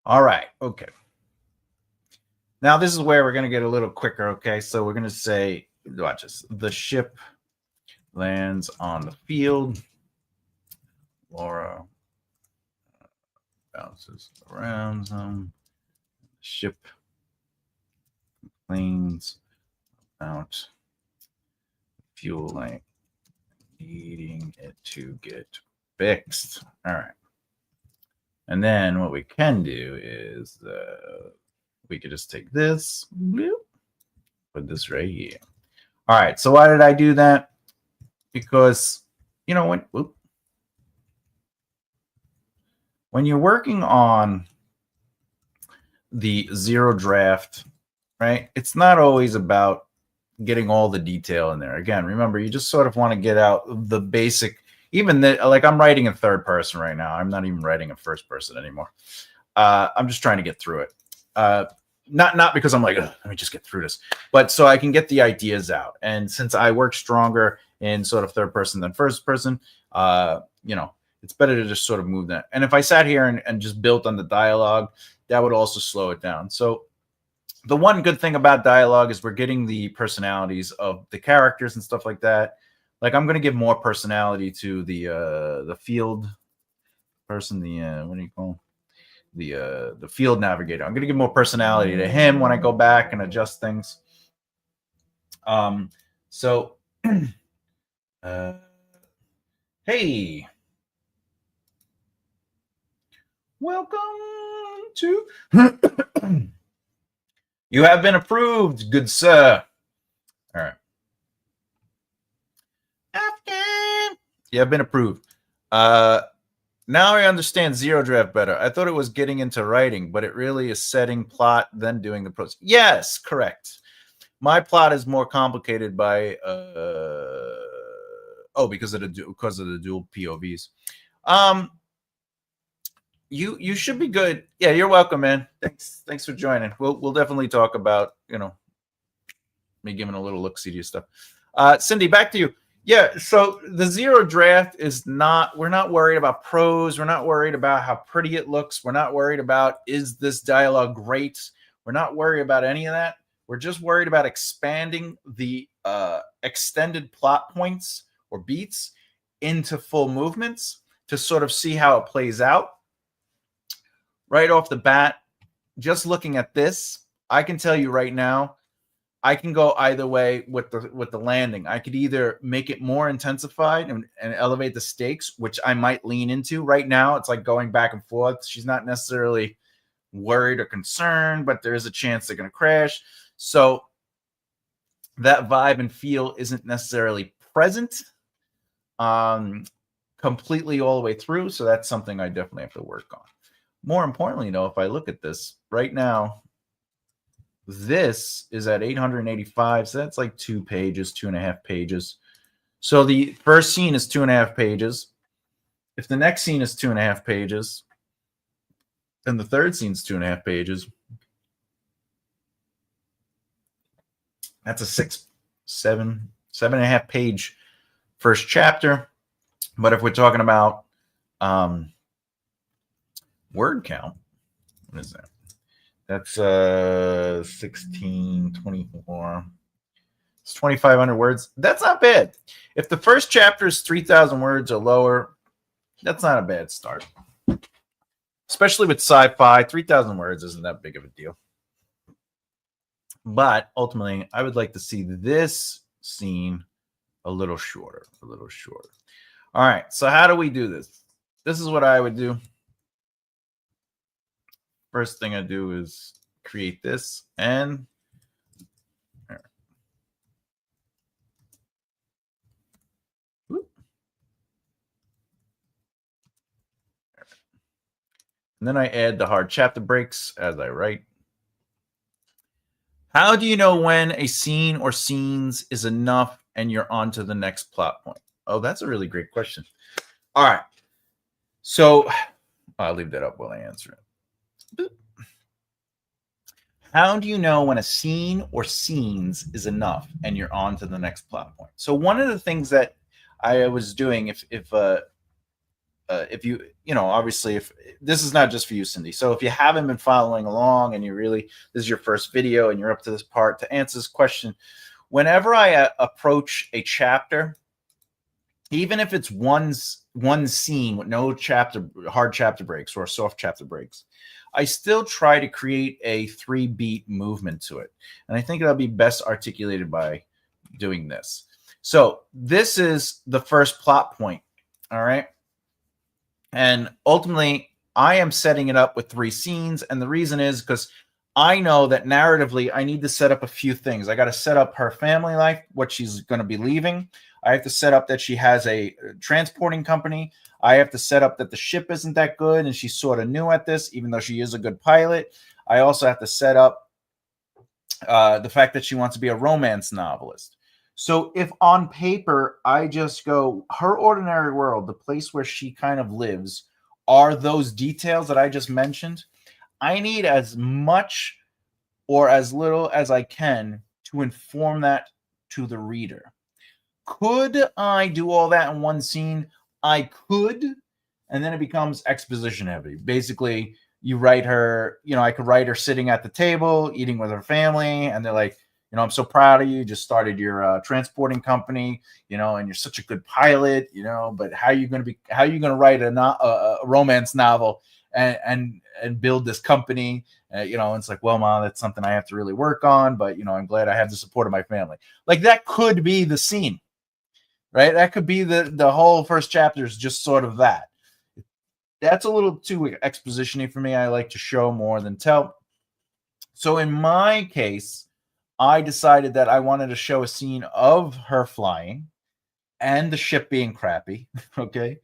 A: All right. Okay. Now this is where we're going to get a little quicker. Okay. So we're going to say, watch this. The ship lands on the field. Laura bounces around them. Ship complains about fueling, needing it to get fixed. All right. And then what we can do is we could just take this, bloop, put this right here. All right. So why did I do that? Because, you know, when you're working on the zero draft, right, it's not always about getting all the detail in there. Again, remember, you just sort of want to get out the basic, even like I'm writing in third person right now. I'm not even writing in first person anymore. I'm just trying to get through it. Not because I'm like, let me just get through this, but so I can get the ideas out. And since I work stronger in sort of third person than first person, you know, it's better to just sort of move that. And if I sat here and just built on the dialogue, that would also slow it down. So the one good thing about dialogue is we're getting the personalities of the characters and stuff like that. Like I'm going to give more personality to the field person, the what do you call him? The field navigator. I'm going to give more personality to him when I go back and adjust things. So hey, welcome to you have been approved, good sir. All right. You have been approved. Now I understand zero draft better. I thought it was getting into writing, but it really is setting plot, then doing the pros. Yes, correct. My plot is more complicated by because of the dual POVs. You should be good. Yeah, you're welcome, man. Thanks for joining. We'll definitely talk about, you know, me giving a little look-see to your stuff. Cindy, back to you. Yeah, so the zero draft is not, we're not worried about prose. We're not worried about how pretty it looks. We're not worried about, is this dialogue great? We're not worried about any of that. We're just worried about expanding the extended plot points or beats into full movements to sort of see how it plays out. Right off the bat, just looking at this, I can tell you right now, I can go either way with the landing. I could either make it more intensified and elevate the stakes, which I might lean into. Right now, it's like going back and forth. She's not necessarily worried or concerned, but there is a chance they're going to crash. So that vibe and feel isn't necessarily present completely all the way through. So that's something I definitely have to work on. More importantly, though, if I look at this right now, This is at 885, so that's like 2 pages, 2.5 pages. So the first scene is 2.5 pages. If the next scene is 2.5 pages, then the third scene is 2.5 pages. That's a 7.5 page first chapter. But if we're talking about word count, what is that? That's 16, 24. It's 2,500 words. That's not bad. If the first chapter is 3,000 words or lower, that's not a bad start. Especially with sci-fi, 3,000 words isn't that big of a deal. But ultimately, I would like to see this scene a little shorter. All right, so how do we do this? This is what I would do. First thing I do is create this and then I add the hard chapter breaks as I write. How do you know when a scene or scenes is enough and you're on to the next plot point? Oh, that's a really great question. All right. So I'll leave that up while I answer it. How do you know when a scene or scenes is enough and you're on to the next plot point? So one of the things that I was doing, if you obviously, if this is not just for you, Cindy. So if you haven't been following along and this is your first video and you're up to this part, to answer this question, whenever I approach a chapter, even if it's one scene with no hard chapter breaks or soft chapter breaks, I still try to create a 3-beat movement to it. And I think that'll be best articulated by doing this. So this is the first plot point. All right. And ultimately, I am setting it up with 3 scenes. And the reason is because I know that narratively, I need to set up a few things. I got to set up her family life, what she's going to be leaving. I have to set up that she has a transporting company. I have to set up that the ship isn't that good and she's sort of new at this, even though she is a good pilot. I also have to set up the fact that she wants to be a romance novelist. So if on paper, I just go, her ordinary world, the place where she kind of lives, are those details that I just mentioned, I need as much or as little as I can to inform that to the reader. Could I do all that in one scene? I could, and then it becomes exposition heavy. Basically, you write her, I could write her sitting at the table, eating with her family, and they're like, I'm so proud of you. You just started your transporting company, and you're such a good pilot, but how are you going to write a romance novel and build this company? It's like, well, Mom, that's something I have to really work on, but, I'm glad I have the support of my family. Like that could be the scene, right? That could be the whole first chapter is just sort of that. That's a little too exposition-y for me. I like to show more than tell. So in my case, I decided that I wanted to show a scene of her flying and the ship being crappy. Okay.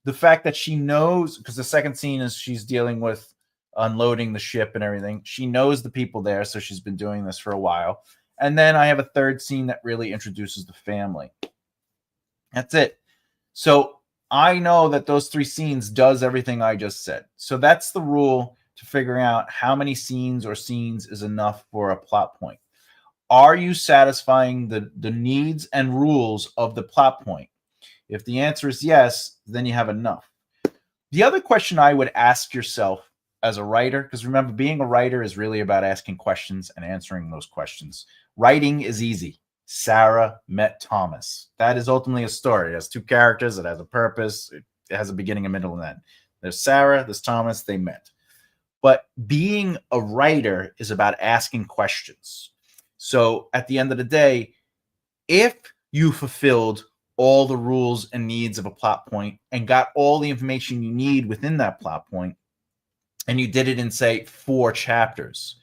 A: The fact that she knows, because the second scene is she's dealing with unloading the ship and everything. She knows the people there, so she's been doing this for a while. And then I have a third scene that really introduces the family. That's it. So I know that those 3 scenes does everything I just said. So that's the rule to figuring out how many scenes or scenes is enough for a plot point. Are you satisfying the needs and rules of the plot point? If the answer is yes, then you have enough. The other question I would ask yourself as a writer, because remember, being a writer is really about asking questions and answering those questions. Writing is easy. Sarah met Thomas. That is ultimately a story. It has 2 characters. It has a purpose. It has a beginning, a middle, and end. There's Sarah, there's Thomas, they met. But being a writer is about asking questions. So at the end of the day, if you fulfilled all the rules and needs of a plot point and got all the information you need within that plot point, and you did it in, say, 4 chapters,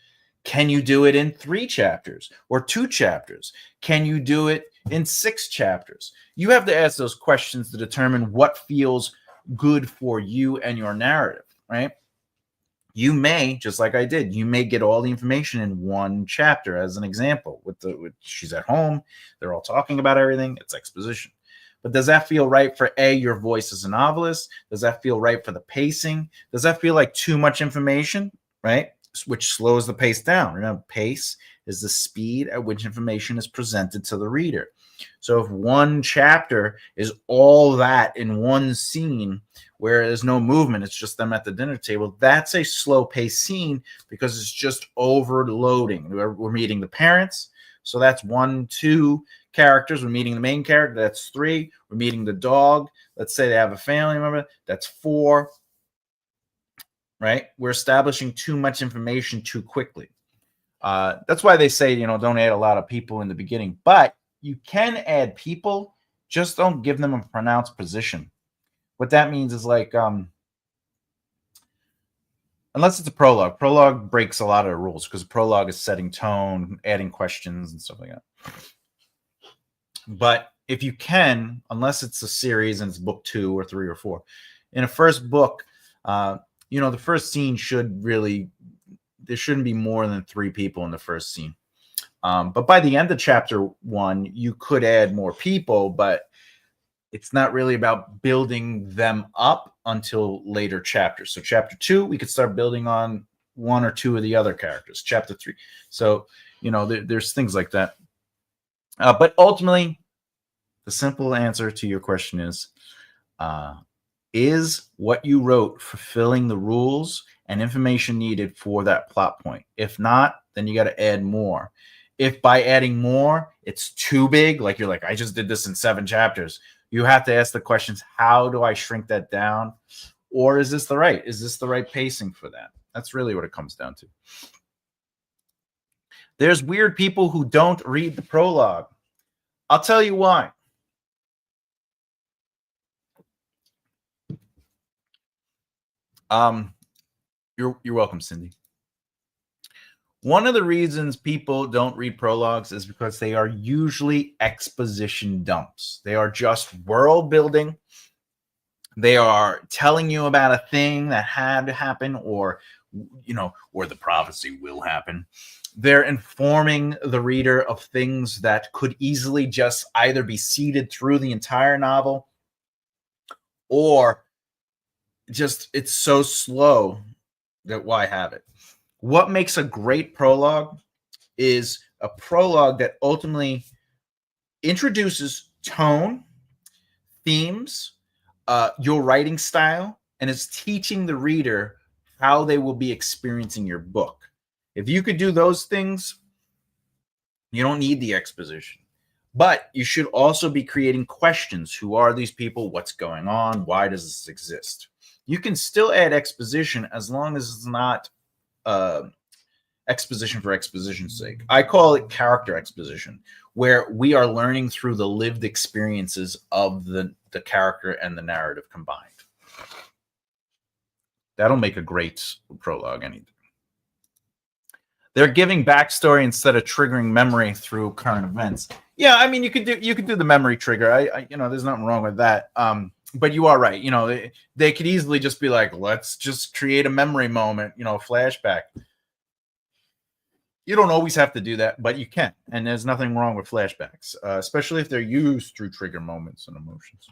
A: can you do it in 3 chapters or 2 chapters? Can you do it in 6 chapters? You have to ask those questions to determine what feels good for you and your narrative, right? You may, just like I did, you may get all the information in one chapter. As an example, with she's at home, they're all talking about everything. It's exposition. But does that feel right for your voice as a novelist? Does that feel right for the pacing? Does that feel like too much information, right? Which slows the pace down. Remember, pace is the speed at which information is presented to the reader. So if one chapter is all that in one scene where there's no movement, it's just them at the dinner table, that's a slow paced scene because it's just overloading. We're meeting the parents. So that's 1, 2 characters. We're meeting the main character. That's 3. We're meeting the dog. Let's say they have a family member. That's 4. Right? We're establishing too much information too quickly. That's why they say, don't add a lot of people in the beginning. But you can add people, just don't give them a pronounced position. What that means is like, unless it's a prologue. Prologue breaks a lot of the rules because prologue is setting tone, adding questions and stuff like that. But if you can, unless it's a series and it's book 2 or 3 or 4, in a first book, the first scene there shouldn't be more than 3 people in the first scene. But by the end of chapter 1, you could add more people, but it's not really about building them up until later chapters. So chapter 2, we could start building on 1 or 2 of the other characters. Chapter 3. So, there's things like that. But ultimately, the simple answer to your question is what you wrote fulfilling the rules and information needed for that plot point? If not, then you got to add more. If by adding more, it's too big, like you're like, I just did this in 7 chapters, you have to ask the questions, how do I shrink that down? Or is this the right pacing for that? That's really what it comes down to. There's weird people who don't read the prologue. I'll tell you why. You're welcome, Cindy. One of the reasons people don't read prologues is because they are usually exposition dumps. They are just world building. They are telling you about a thing that had to happen, or the prophecy will happen. They're informing the reader of things that could easily just either be seeded through the entire novel, or just it's so slow that why have it? What makes a great prologue is a prologue that ultimately introduces tone, themes, your writing style, and is teaching the reader how they will be experiencing your book. If you could do those things, you don't need the exposition. But you should also be creating questions. Who are these people? What's going on? Why does this exist? You can still add exposition as long as it's not exposition for exposition's sake. I call it character exposition, where we are learning through the lived experiences of the character and the narrative combined. That'll make a great prologue anything. They're giving backstory instead of triggering memory through current events. Yeah, I mean, you could do the memory trigger. I there's nothing wrong with that. But you are right. They could easily just be like, let's just create a memory moment, flashback. You don't always have to do that, but you can. And there's nothing wrong with flashbacks, especially if they're used through trigger moments and emotions.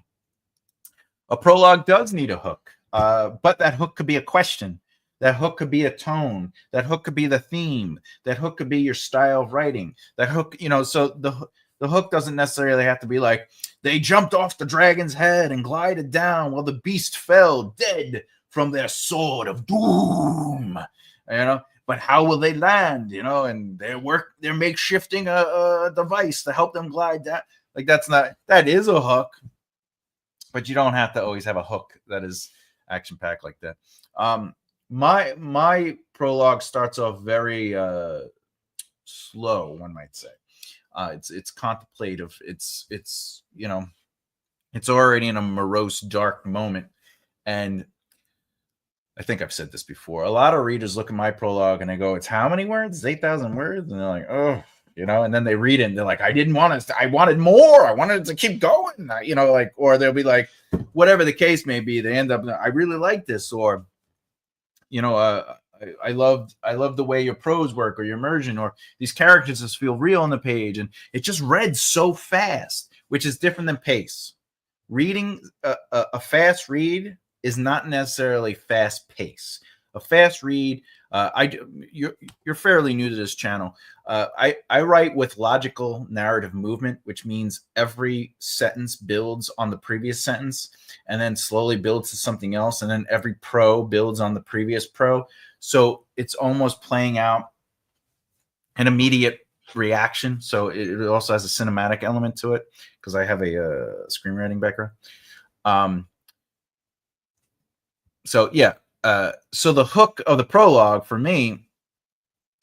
A: A prologue does need a hook, but that hook could be a question. That hook could be a tone. That hook could be the theme. That hook could be your style of writing. That hook, so the hook doesn't necessarily have to be like, they jumped off the dragon's head and glided down while the beast fell dead from their sword of doom. But how will they land? And they're makeshifting a device to help them glide down. Like that is a hook, but you don't have to always have a hook that is action packed like that. My prologue starts off very slow, one might say. It's contemplative. It's already in a morose, dark moment. And I think I've said this before. A lot of readers look at my prologue and they go, it's how many words? It's 8,000 words. And they're like, oh, and then they read it and they're like, I wanted more. I wanted it to keep going. Or they'll be like, whatever the case may be, they end up, I really like this. Or, I love the way your prose work or your immersion or these characters just feel real on the page, and it just read so fast, which is different than pace. Reading a fast read is not necessarily fast pace. A fast read, you're fairly new to this channel. I write with logical narrative movement, which means every sentence builds on the previous sentence and then slowly builds to something else, and then every pro builds on the previous pro. So it's almost playing out an immediate reaction. So it also has a cinematic element to it because I have a screenwriting background. So yeah. So the hook of the prologue for me,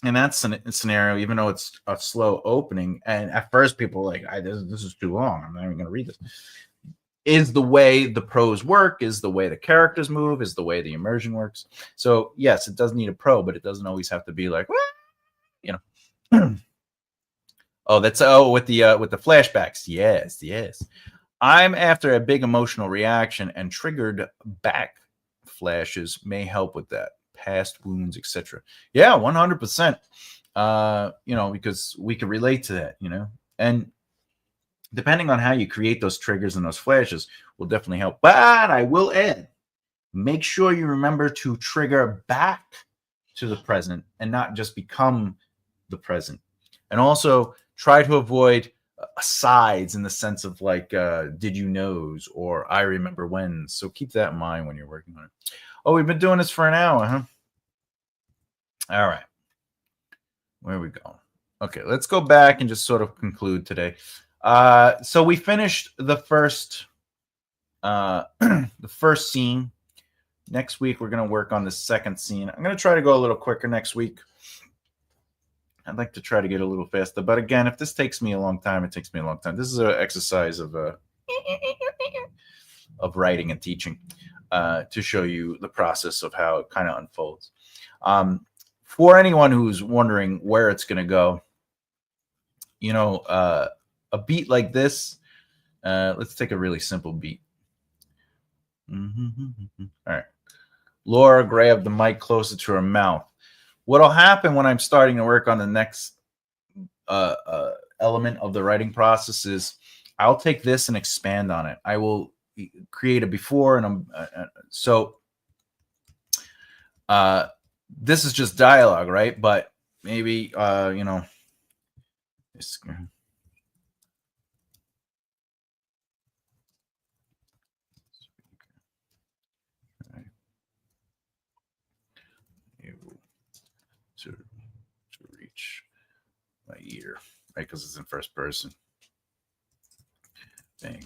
A: and that's a scenario, even though it's a slow opening, and at first people are like, this is too long, I'm not even going to read this, is the way the prose work, is the way the characters move, is the way the immersion works. So yes, it does need a pro, but it doesn't always have to be like, you know. Oh, that's with the flashbacks. Yes. I'm after a big emotional reaction, and triggered back flashes may help with that. Past wounds, etc. Yeah, 100%. Because we can relate to that, and depending on how you create those triggers and those flashes will definitely help. But I will add, make sure you remember to trigger back to the present and not just become the present. And also try to avoid asides in the sense of like, did you knows or I remember when. So keep that in mind when you're working on it. Oh, we've been doing this for an hour, huh? All right. Where we go? Okay, let's go back and just sort of conclude today. So we finished the first scene. Next week we're going to work on the second scene. I'm going to try to go a little quicker next week. I'd like to try to get a little faster, but again, if this takes me a long time, it takes me a long time. This is an exercise of writing and teaching to show you the process of how it kind of unfolds. For anyone who's wondering where it's going to go, a beat like this, let's take a really simple beat. All right. Laura grabbed the mic closer to her mouth. What'll happen when I'm starting to work on the next element of the writing process is I'll take this and expand on it. I will create a before and this is just dialogue, right? But maybe to reach my ear, right? Because it's in first person. Dang,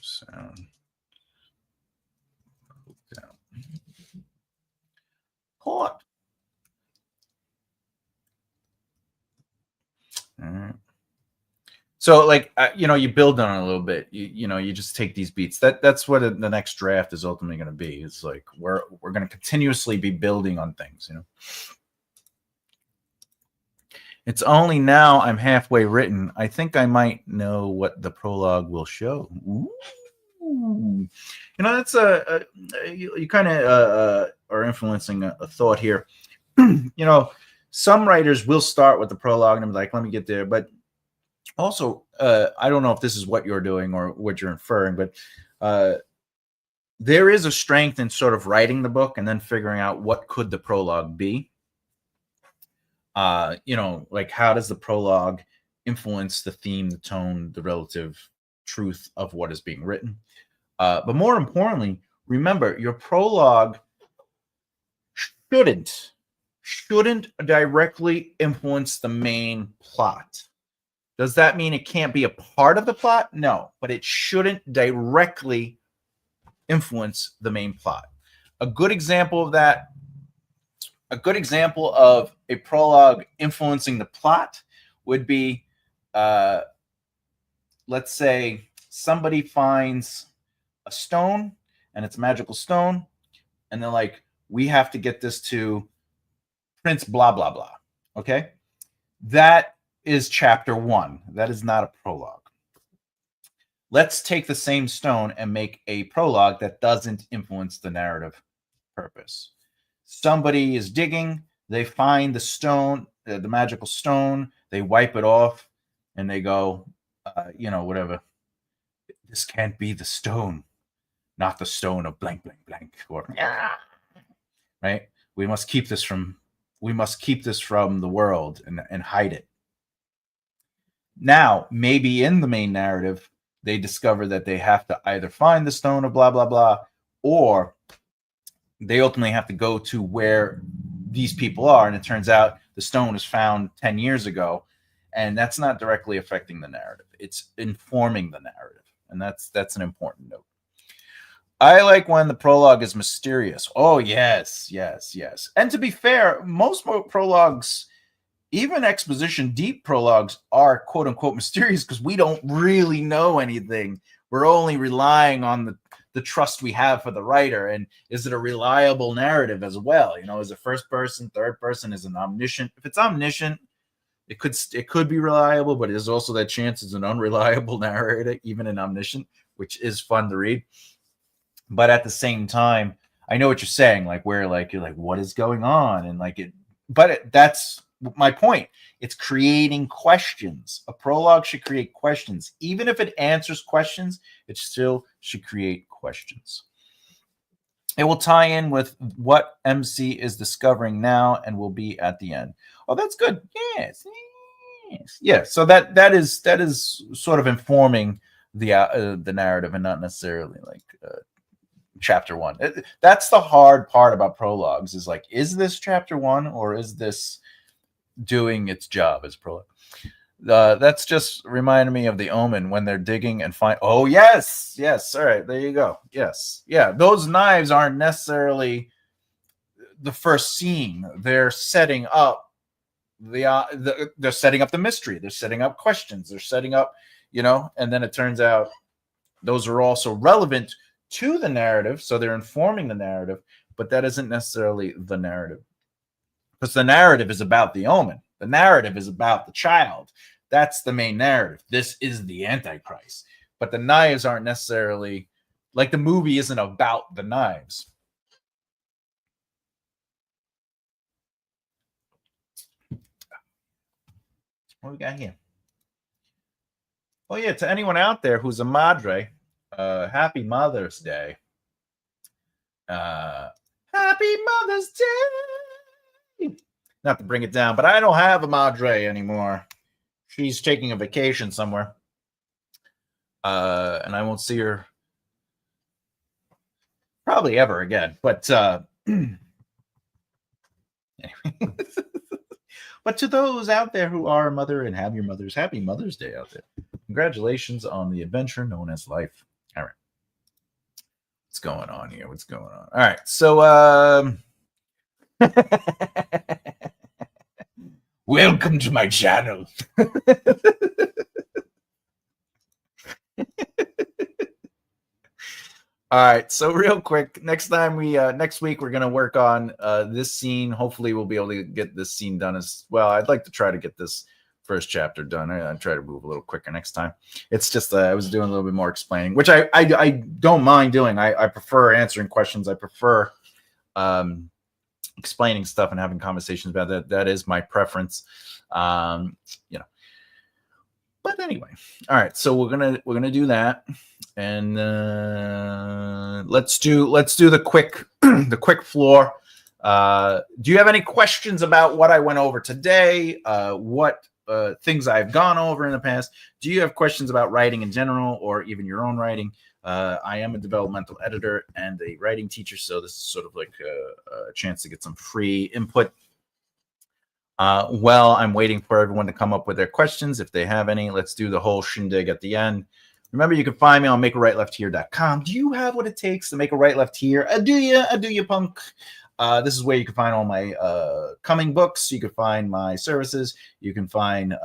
A: sound down. Hot. All right. So like, you build on it a little bit, you just take these beats. That's what the next draft is ultimately going to be. It's like, we're going to continuously be building on things, It's only now I'm halfway written. I think I might know what the prologue will show. Ooh. That's you kind of are influencing a thought here. Some writers will start with the prologue and be like, let me get there. But also, I don't know if this is what you're doing or what you're inferring, but there is a strength in sort of writing the book and then figuring out what could the prologue be. Like how does the prologue influence the theme, the tone, the relative truth of what is being written? But more importantly, remember, your prologue shouldn't directly influence the main plot. Does that mean it can't be a part of the plot? No, but it shouldn't directly influence the main plot. A good example of that, a good example of a prologue influencing the plot would be, let's say somebody finds a stone and it's a magical stone, and they're like, we have to get this to Prince blah, blah, blah. Okay? That is chapter 1. That is not a prologue. Let's take the same stone and make a prologue that doesn't influence the narrative purpose. Somebody is digging, they find the stone, the magical stone, they wipe it off, and they go, whatever. This can't be the stone, not the stone of blank, blank, blank, or right. We must keep this from the world and hide it. Now, maybe in the main narrative, they discover that they have to either find the stone of blah, blah, blah, or they ultimately have to go to where these people are. And it turns out the stone was found 10 years ago. And that's not directly affecting the narrative. It's informing the narrative. And that's an important note. I like when the prologue is mysterious. Oh, yes. And to be fair, most prologues, even exposition deep prologues, are quote unquote mysterious because we don't really know anything. We're only relying on the trust we have for the writer. And is it a reliable narrative as well? Is it first person, third person? Is it omniscient? If it's omniscient, it could be reliable, but there's also that chance it's an unreliable narrator, even an omniscient, which is fun to read. But at the same time, I know what you're saying, like where like you're like, what is going on? And like that's my point. It's creating questions. A prologue should create questions. Even if it answers questions, it still should create questions. It will tie in with what MC is discovering now and will be at the end. Oh, that's good. Yes. Yeah. So that is sort of informing the narrative and not necessarily like chapter 1. That's the hard part about prologues is like, is this chapter 1 or is this doing its job as prologue? That's just reminded me of the Omen when they're digging and find. Oh, yes. All right. There you go. Yes. Yeah. Those knives aren't necessarily the first scene. They're setting up they're setting up the mystery. They're setting up questions. They're setting up, and then it turns out those are also relevant to the narrative. So they're informing the narrative, but that isn't necessarily the narrative. Because the narrative is about the Omen. The narrative is about the child. That's the main narrative. This is the Antichrist. But the knives aren't necessarily, like the movie isn't about the knives. What we got here? Oh, yeah, to anyone out there who's a madre, happy Mother's Day. Happy Mother's Day. Not to bring it down, but I don't have a madre anymore. She's taking a vacation somewhere. And I won't see her probably ever again. But anyway. But to those out there who are a mother and have your mothers, happy Mother's Day out there. Congratulations on the adventure known as life. All right. What's going on here? All right. So welcome to my channel. All right, so real quick, next week we're gonna work on this scene. Hopefully, we'll be able to get this scene done as well. I'd like to try to get this first chapter done. I try to move a little quicker next time. It's just I was doing a little bit more explaining, which I don't mind doing. I prefer answering questions. I prefer explaining stuff and having conversations about that. That is my preference. But anyway, all right. So we're gonna do that, and let's do the quick the quick floor. Do you have any questions about what I went over today? What things I've gone over in the past? Do you have questions about writing in general, or even your own writing? I am a developmental editor and a writing teacher, so this is sort of like a chance to get some free input. Well, I'm waiting for everyone to come up with their questions. If they have any, let's do the whole shindig at the end. Remember, you can find me on makearightlefthehere.com. Do you have what it takes to make a right left here? Do you, punk? This is where you can find all my coming books. You can find my services. You can find,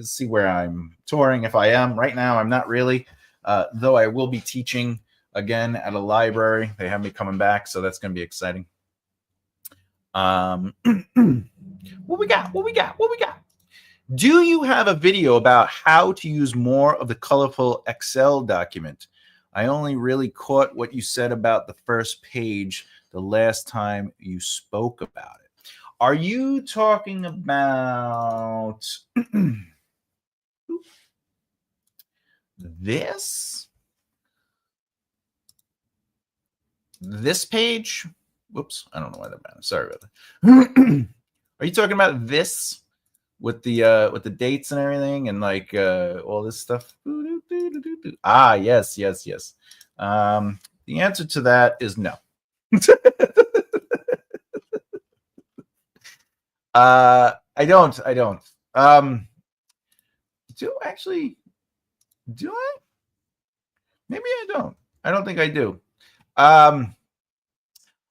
A: see where I'm touring. If I am right now, I'm not really, though I will be teaching again at a library. They have me coming back, so that's going to be exciting. What we got? Do you have a video about how to use more of the colorful Excel document? I only really caught what you said about the first page the last time you spoke about it. Are you talking about this? This page? Whoops, I don't know why that matters. Sorry about that. Are you talking about this with the dates and everything and like all this stuff? Ah, yes. The answer to that is no. I don't. Do I? Maybe I don't. I don't think I do.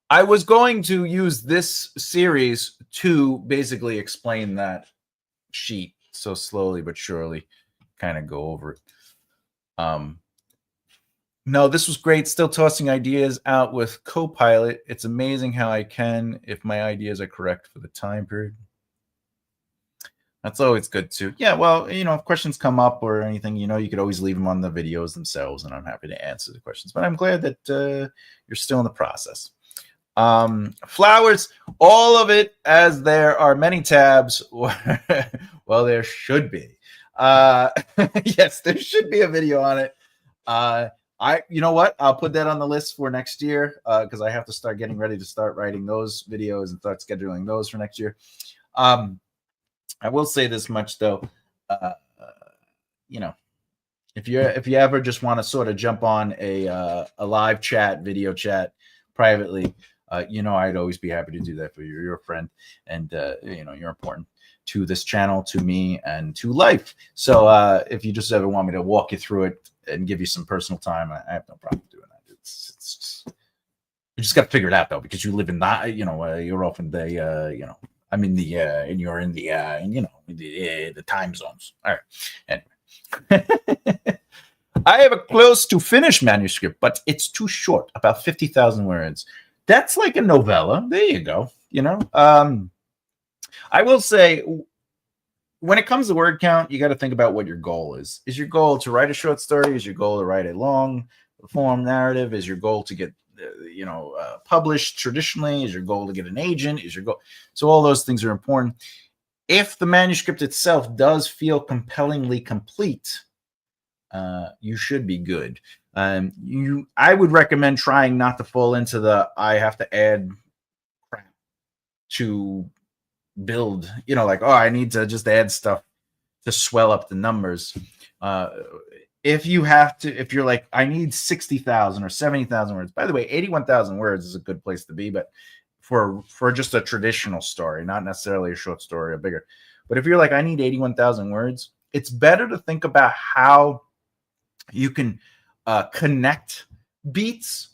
A: I was going to use this series to basically explain that sheet so slowly but surely, kind of go over it. No, this was great. Still tossing ideas out with Copilot. It's amazing how I can, if my ideas are correct for the time period. That's always good too. Yeah, well, if questions come up or anything, you could always leave them on the videos themselves, and I'm happy to answer the questions. But I'm glad that you're still in the process. Flowers, all of it, as there are many tabs. Well, there should be. Yes, there should be a video on it. You know what? I'll put that on the list for next year because I have to start getting ready to start writing those videos and start scheduling those for next year. I will say this much though, if you ever just want to sort of jump on a live chat, video chat privately, I'd always be happy to do that for you. You're a friend, and you're important to this channel, to me, and to life. So if you just ever want me to walk you through it and give you some personal time, I have no problem doing that. It's just, you just got to figure it out though, because you live in that, you're often the, I'm in the, and you're in the, the time zones. All right. Anyway. I have a close to finished manuscript, but it's too short, about 50,000 words. That's like a novella. There you go. I will say, when it comes to word count, you got to think about what your goal is. Is your goal to write a short story? Is your goal to write a long form narrative? Is your goal to get, published traditionally? Is your goal to get an agent? Is your goal? So all those things are important. If the manuscript itself does feel compellingly complete, you should be good. I would recommend trying not to fall into the I have to add crap to build, I need to just add stuff to swell up the numbers. If you're like, I need 60,000 or 70,000 words. By the way, 81,000 words is a good place to be, but for just a traditional story, not necessarily a short story or bigger. But if you're like, I need 81,000 words, it's better to think about how you can connect beats,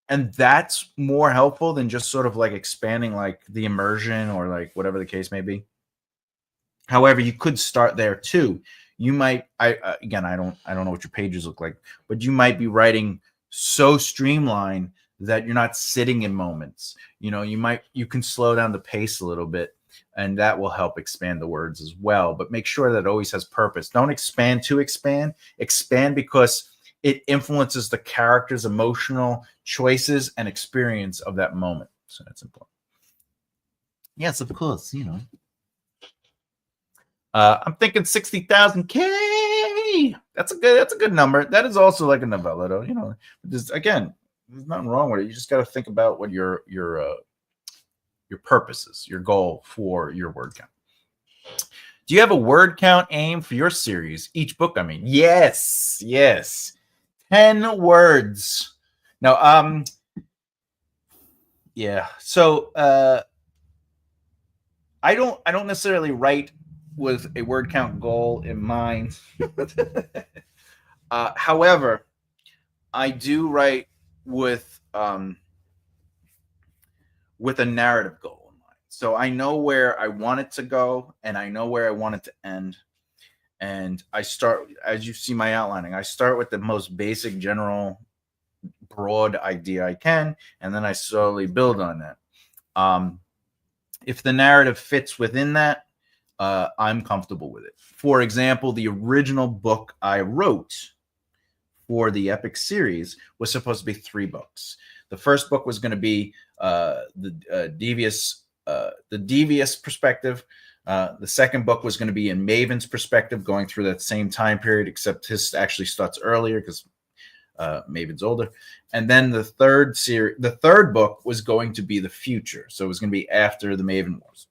A: and that's more helpful than just sort of like expanding like the immersion or like whatever the case may be. However, you could start there too. You might, I don't know what your pages look like, but you might be writing so streamlined that you're not sitting in moments. You can slow down the pace a little bit, and that will help expand the words as well. But make sure that it always has purpose. Don't expand to expand. Expand because it influences the character's emotional choices and experience of that moment. So that's important. Yes, of course, I'm thinking 60,000 K. That's a good number. That is also like a novella, though. There's nothing wrong with it. You just got to think about what your purpose is, your goal for your word count. Do you have a word count aim for your series? Each book, I mean. Yes. 10 words. Now, yeah. So I don't necessarily write with a word count goal in mind. However, I do write with a narrative goal in mind. So I know where I want it to go, and I know where I want it to end. And I start, as you see my outlining, I start with the most basic, general, broad idea I can, and then I slowly build on that. If the narrative fits within that, I'm comfortable with it. For example, the original book I wrote for the Epic series was supposed to be 3 books. The first book was going to be the devious perspective. The second book was going to be in Maven's perspective, going through that same time period, except his actually starts earlier because Maven's older. And then the third book was going to be the future, so it was going to be after the Maven Wars.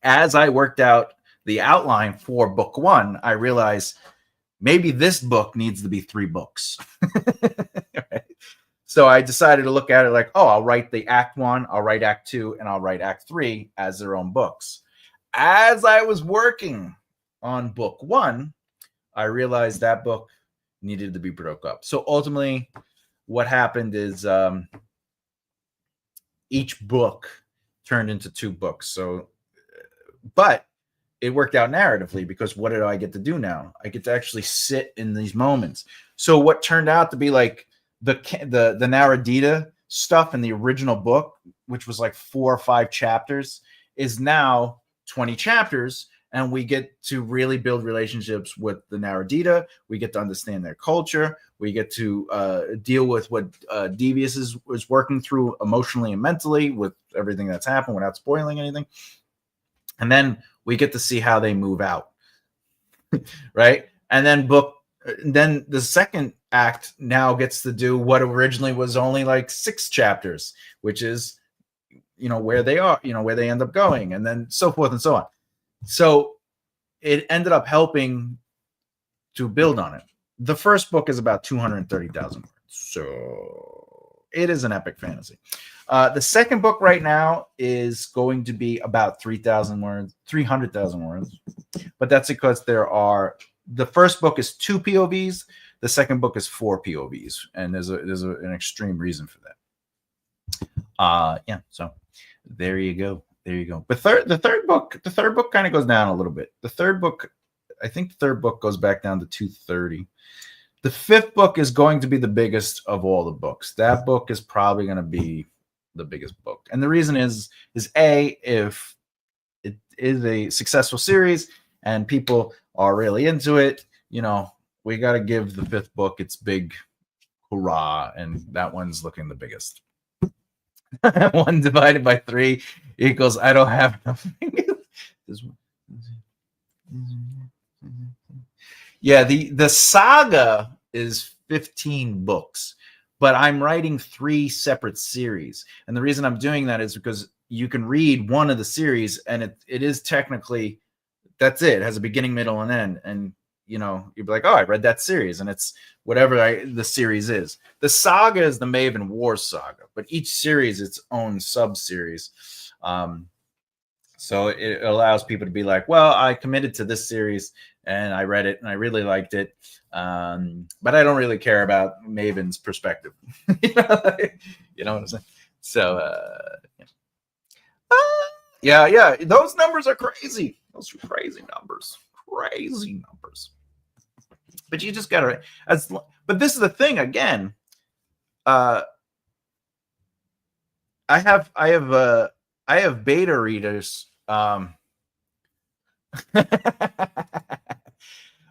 A: As I worked out the outline for book 1, I realized maybe this book needs to be 3 books. Right? So I decided to look at it like, oh, I'll write the Act 1, I'll write Act 2, and I'll write Act 3 as their own books. As I was working on book 1, I realized that book needed to be broke up. So ultimately, what happened is each book turned into 2 books. So, but it worked out narratively, because what did I get to do now? I get to actually sit in these moments. So what turned out to be like the Naradita stuff in the original book, which was like 4 or 5 chapters, is now 20 chapters, and we get to really build relationships with the Naradita. We get to understand their culture. We get to deal with what Devious is working through emotionally and mentally with everything that's happened without spoiling anything. And then we get to see how they move out, right? And then the second act now gets to do what originally was only like 6 chapters, which is, where they are, where they end up going, and then so forth and so on. So it ended up helping to build on it. The first book is about 230,000 words. So it is an epic fantasy. The second book right now is going to be about 300,000 words. But that's because the first book is 2 POVs. The second book is 4 POVs. And there's an extreme reason for that. Yeah. So there you go. But the third book kind of goes down a little bit. I think the third book goes back down to 230. The 5th book is going to be the biggest of all the books. That book is probably going to be the biggest book. And the reason is A, if it is a successful series and people are really into it, we got to give the 5th book its big hurrah. And that one's looking the biggest. 1 divided by 3 equals I don't have enough fingers. Yeah, the saga is 15 books, but I'm writing 3 separate series. And the reason I'm doing that is because you can read one of the series and it is technically, that's it. It has a beginning, middle, and end. And you'd be like, oh, I read that series, and it's whatever the series is. The saga is the Maven Wars saga, but each series its own sub-series. So it allows people to be like, well, I committed to this series, and I read it, and I really liked it, but I don't really care about Maven's perspective. You know what I'm saying? So, yeah, those numbers are crazy. Those are crazy numbers. But you just gotta, but this is the thing again. I have beta readers. All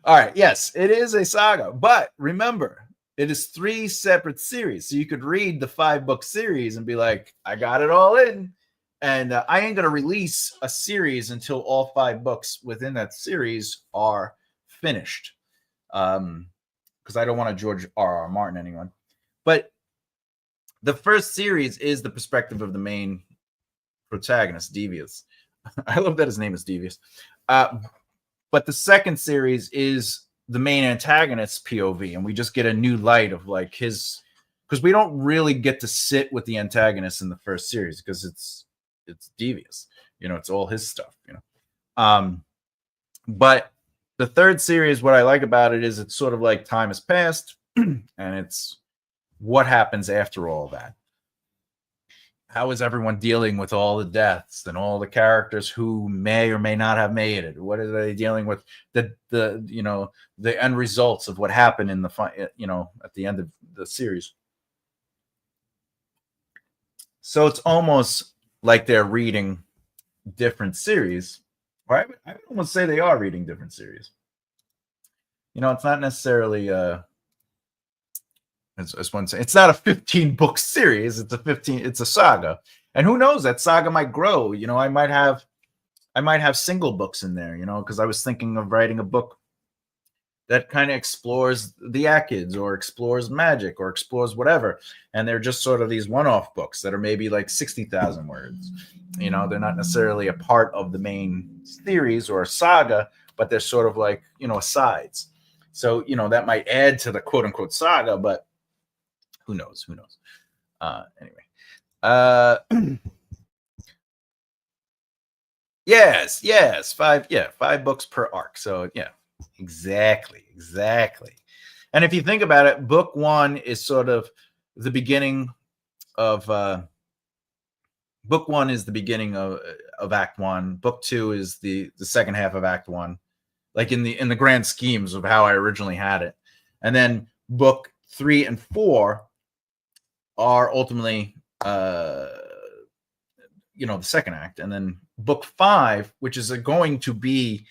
A: right, yes, it is a saga, but remember, it is 3 separate series. So you could read the 5-book series and be like, I got it all in. And I ain't going to release a series until all 5 books within that series are finished. Because I don't want to George R.R. Martin anyone. But the first series is the perspective of the main protagonist, Devious. I love that his name is Devious. But the second series is the main antagonist's POV. And we just get a new light of like his... Because we don't really get to sit with the antagonist in the first series because it's Devious, it's all his stuff, but the third series, what I like about it is it's sort of like time has passed and it's what happens after all that. How is everyone dealing with all the deaths and all the characters who may or may not have made it? What are they dealing with? The end results of what happened in the at the end of the series. So it's almost like they're reading different series, Or I would almost say they are reading different series. It's not necessarily as one say, it's not a 15-book series. It's a saga. And who knows, that saga might grow. I might have single books in there, because I was thinking of writing a book that kind of explores the Akids or explores magic or explores whatever. And they're just sort of these one-off books that are maybe like 60,000 words. They're not necessarily a part of the main series or a saga, but they're sort of like, asides. So, that might add to the quote unquote saga, but who knows? Anyway. Yes. 5 books per arc. So yeah, exactly. And if you think about it, book 1 is sort of the beginning of book 1 is the beginning of Act 1. Book 2 is the second half of Act 1, like in the grand schemes of how I originally had it. And then book 3 and 4 are ultimately the second act. And then book 5, which is going to be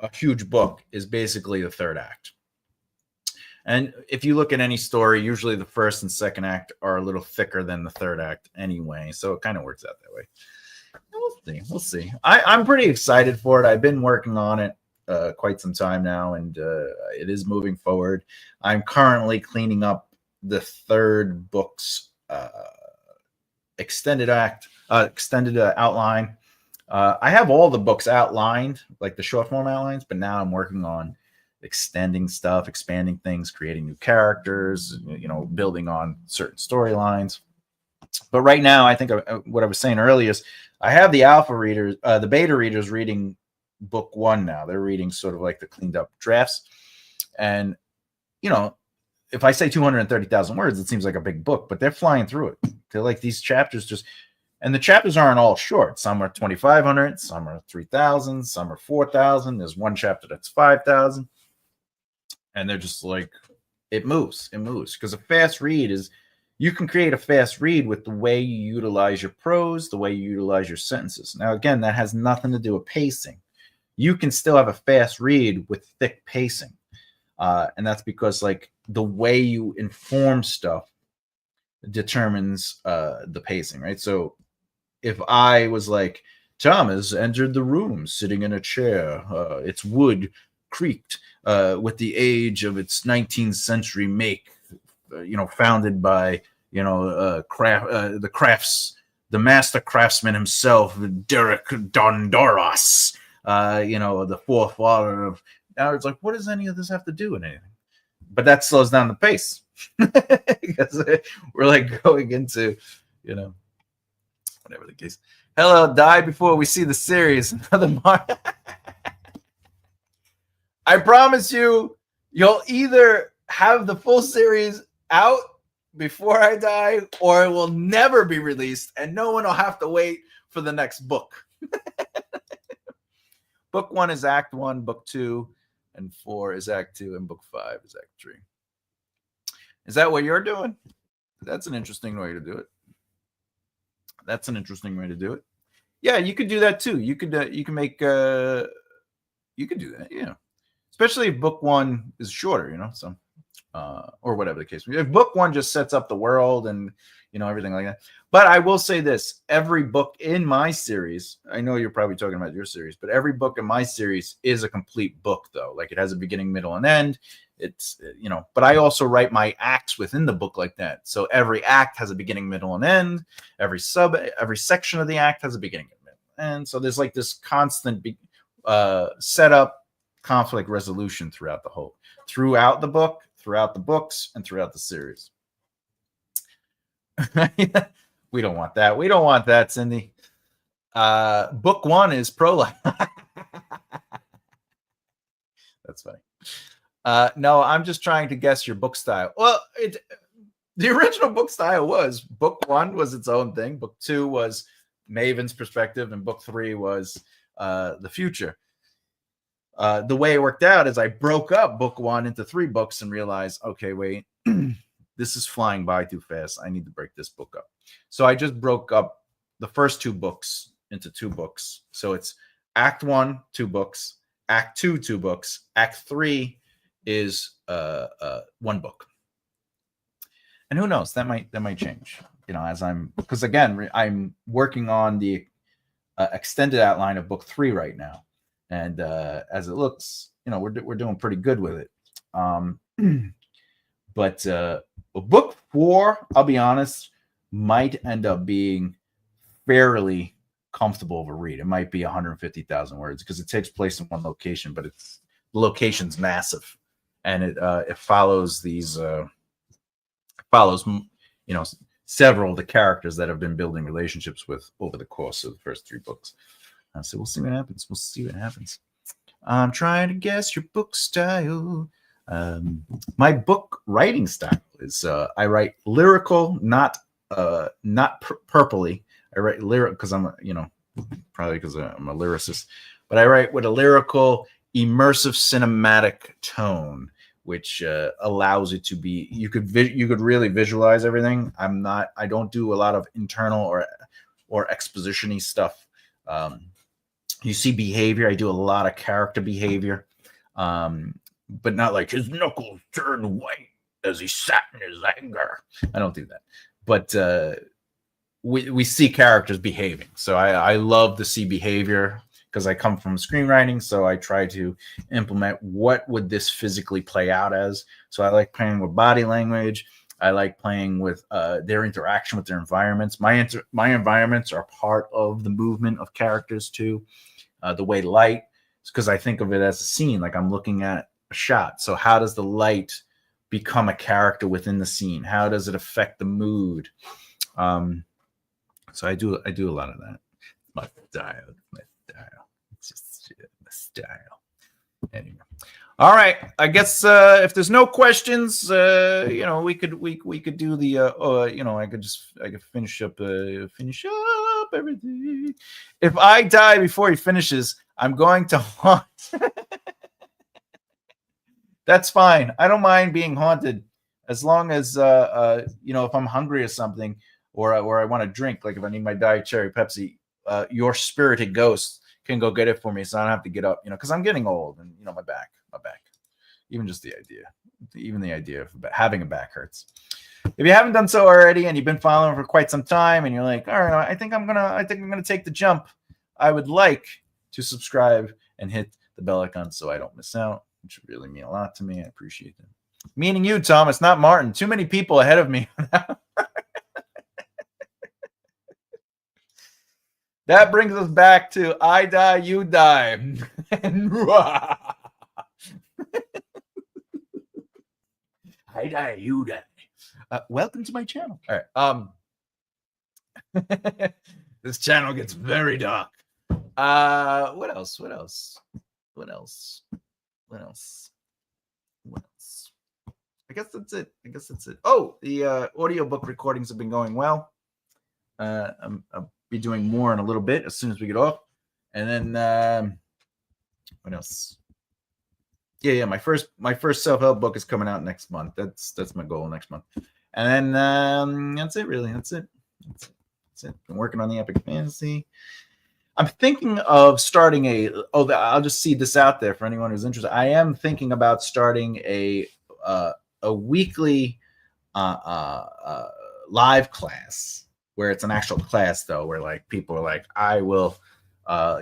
A: a huge book, is basically the third act. And if you look at any story, usually the first and second act are a little thicker than the third act anyway. So it kind of works out that way. We'll see. I'm pretty excited for it. I've been working on it quite some time now, and it is moving forward. I'm currently cleaning up the third book's extended outline. I have all the books outlined, like the short form outlines, but now I'm working on extending stuff, expanding things, creating new characters, building on certain storylines. But right now, I think what I was saying earlier is I have the alpha readers, the beta readers reading book 1 now. They're reading sort of like the cleaned up drafts. And, if I say 230,000 words, it seems like a big book, but they're flying through it. They're like these chapters and the chapters aren't all short. Some are 2,500, some are 3,000, some are 4,000. There's one chapter that's 5,000. And they're just like, it moves. Because a fast read is, you can create a fast read with the way you utilize your prose, the way you utilize your sentences. Now, again, that has nothing to do with pacing. You can still have a fast read with thick pacing. And that's because, like, the way you inform stuff determines the pacing, right? So if I was like, Thomas entered the room sitting in a chair, its wood creaked with the age of its 19th century make, founded by, the master craftsman himself, Derek Dondoros, the fourth father of. Now it's like, what does any of this have to do with anything? But that slows down the pace because we're like going into, whatever the case. Hello, die before we see the series. Another I promise you'll either have the full series out before I die, or it will never be released, and no one will have to wait for the next book. Book 1 is Act 1, Book 2, and 4 is Act 2, and Book 5 is Act 3. Is that what you're doing? That's an interesting way to do it. Yeah, you could do that too. You could make you could do that, yeah. Especially if book 1 is shorter, so or whatever the case. If book 1 just sets up the world and everything like that. But I will say this: every book in my series, I know you're probably talking about your series, but every book in my series is a complete book, though. Like, it has a beginning, middle, and end. It's but I also write my acts within the book like that. So every act has a beginning, middle, and end. Every section of the act has a beginning and middle. And so there's like this constant setup, conflict resolution throughout the book, throughout the books, and throughout the series. We don't want that, Cindy. Book 1 is prologue. That's funny. No, I'm just trying to guess your book style. Well, the original book style was book 1 was its own thing. Book 2 was Maven's perspective, and book 3 was the future. The way it worked out is I broke up book 1 into 3 books and realized, okay, wait, this is flying by too fast. I need to break this book up. So I just broke up the first 2 books into 2 books. So it's Act 1, 2 books. Act 2, 2 books. Act 3 is 1 book. And who knows? That might change. As because again, I'm working on the extended outline of book 3 right now, and as it looks, we're doing pretty good with it. But book 4, I'll be honest, might end up being fairly comfortable of a read. It might be 150,000 words because it takes place in one location, but the location's massive, and it follows several of the characters that have been building relationships with over the course of the first 3 books. So we'll see what happens. I'm trying to guess your book style. My book writing style is I write lyrical, not purpley. I write lyric because I'm probably because I'm a lyricist, but I write with a lyrical, immersive, cinematic tone, which allows it to be. You could really visualize everything. I don't do a lot of internal or exposition-y stuff. You see behavior. I do a lot of character behavior, but not like his knuckles turned white as he sat in his anger. I don't do that. But we see characters behaving. So I love to see behavior because I come from screenwriting. So I try to implement what would this physically play out as. So I like playing with body language. I like playing with their interaction with their environments. My environments are part of the movement of characters too. The way light, because I think of it as a scene, like I'm looking at a shot. So how does the light become a character within the scene? How does it affect the mood? So I do a lot of that. My style. It's just my style. Anyway. All right. I guess if there's no questions, we could do the I could finish up everything. If I die before he finishes, I'm going to haunt. That's fine. I don't mind being haunted as long as if I'm hungry or something, or I want to drink, like if I need my Diet Cherry Pepsi, your spirited ghost can go get it for me, so I don't have to get up, because I'm getting old and my back, even the idea of having a back hurts. If you haven't done so already and you've been following for quite some time and you're like, all right, I think I'm gonna take the jump, I would like to subscribe and hit the bell icon so I don't miss out, which would really mean a lot to me. I appreciate that. Meaning you, Thomas, not Martin. Too many people ahead of me. That brings us back to I die, you die. I die, you die. Welcome to my channel. All right. This channel gets very dark. What else? I guess that's it. Oh, the audiobook recordings have been going well. I'll be doing more in a little bit as soon as we get off. And then what else? Yeah. My first self-help book is coming out next month. That's my goal next month. And then that's it, really. That's it. Been working on the epic fantasy. I'm thinking of starting I'll just see this out there for anyone who's interested. I am thinking about starting a weekly live class where it's an actual class, though, where like people are like, I will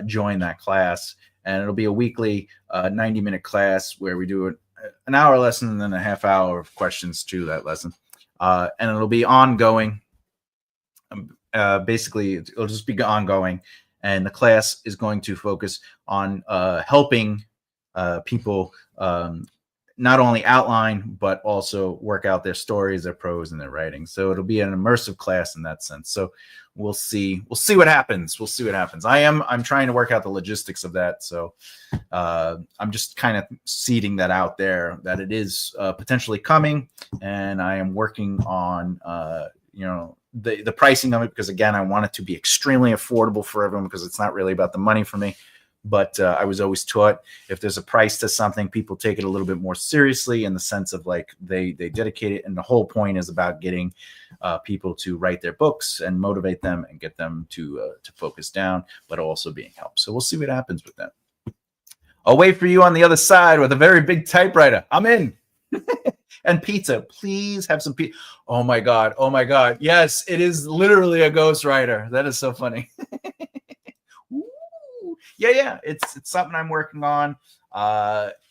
A: join that class, and it'll be a weekly 90-minute class where we do an hour lesson and then a half hour of questions to that lesson, and it'll be ongoing. Basically, it'll just be ongoing, and the class is going to focus on helping people not only outline but also work out their stories, their prose, and their writing. So it'll be an immersive class in that sense. So we'll see what happens. I'm trying to work out the logistics of that. So I'm just kind of seeding that out there that it is potentially coming, and I am working on the pricing of it, because again, I want it to be extremely affordable for everyone, because it's not really about the money for me, But I was always taught if there's a price to something, people take it a little bit more seriously in the sense of like they dedicate it. And the whole point is about getting people to write their books and motivate them and get them to focus down, but also being helped. So we'll see what happens with that. I'll wait for you on the other side with a very big typewriter. I'm in. And pizza. Please have some pizza. Oh my God. Oh my God. Yes, it is literally a ghostwriter. That is so funny. Yeah. It's something I'm working on.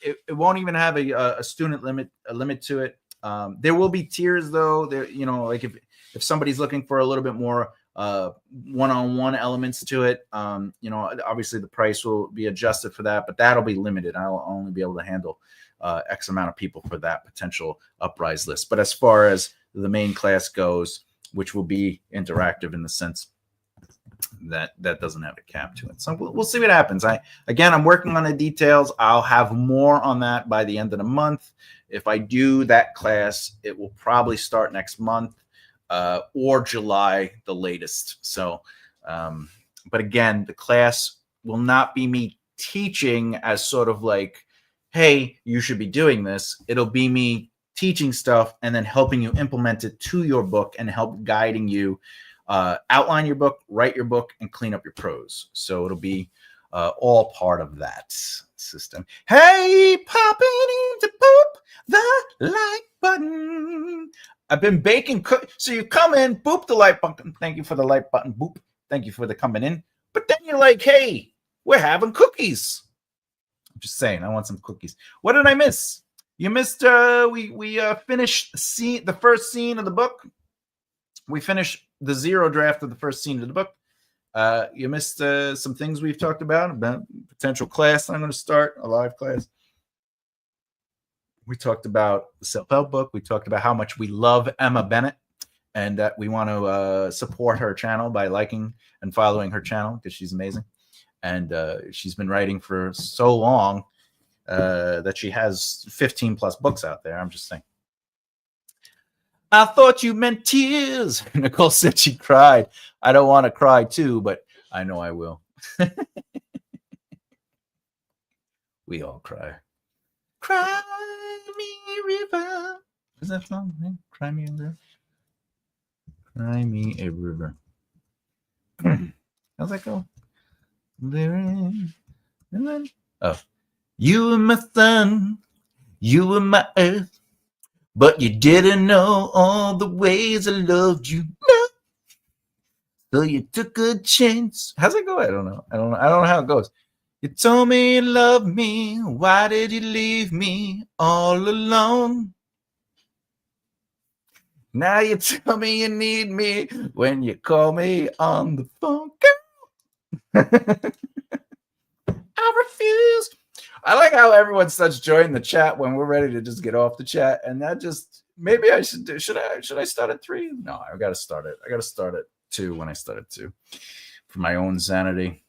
A: It won't even have a student limit, a limit to it. There will be tiers though. There, like if somebody's looking for a little bit more one-on-one elements to it, obviously the price will be adjusted for that, but that'll be limited. I'll only be able to handle X amount of people for that potential uprise list. But as far as the main class goes, which will be interactive in the sense that doesn't have a cap to it. So we'll see what happens. I'm working on the details. I'll have more on that by the end of the month. If I do that class, it will probably start next month or July, the latest. So, but again, the class will not be me teaching as sort of like, hey, you should be doing this. It'll be me teaching stuff and then helping you implement it to your book and help guiding you outline your book, write your book, and clean up your prose. So it'll be all part of that system. Hey, popping in to boop the like button. I've been baking. So you come in, boop the like button. Thank you for the like button. Boop. Thank you for the coming in. But then you're like, hey, we're having cookies. I'm just saying, I want some cookies. What did I miss? You missed. We finished the first scene of the book. We finished the zero draft of the first scene of the book. You missed some things we've talked about potential class. I'm going to start a live class. We talked about the self-help book. We talked about how much we love Emma Bennett and that we want to support her channel by liking and following her channel because she's amazing. And she's been writing for so long that she has 15 plus books out there. I'm just saying. I thought you meant tears. Nicole said she cried. I don't want to cry too, but I know I will. We all cry. Cry me river. Is that song? Right? Cry me a river. Cry me a river. How's that go? There and then you were my sun, you were my earth, but you didn't know all the ways I loved you. No. So you took a chance. How's it go? I don't know. I don't know how it goes. You told me you loved me. Why did you leave me all alone? Now you tell me you need me when you call me on the phone. I refuse. I like how everyone starts joining the chat when we're ready to just get off the chat, and that just maybe I should do. Should I start at 3? No, I got to start it. I got to start at 2 when I start at 2 for my own sanity.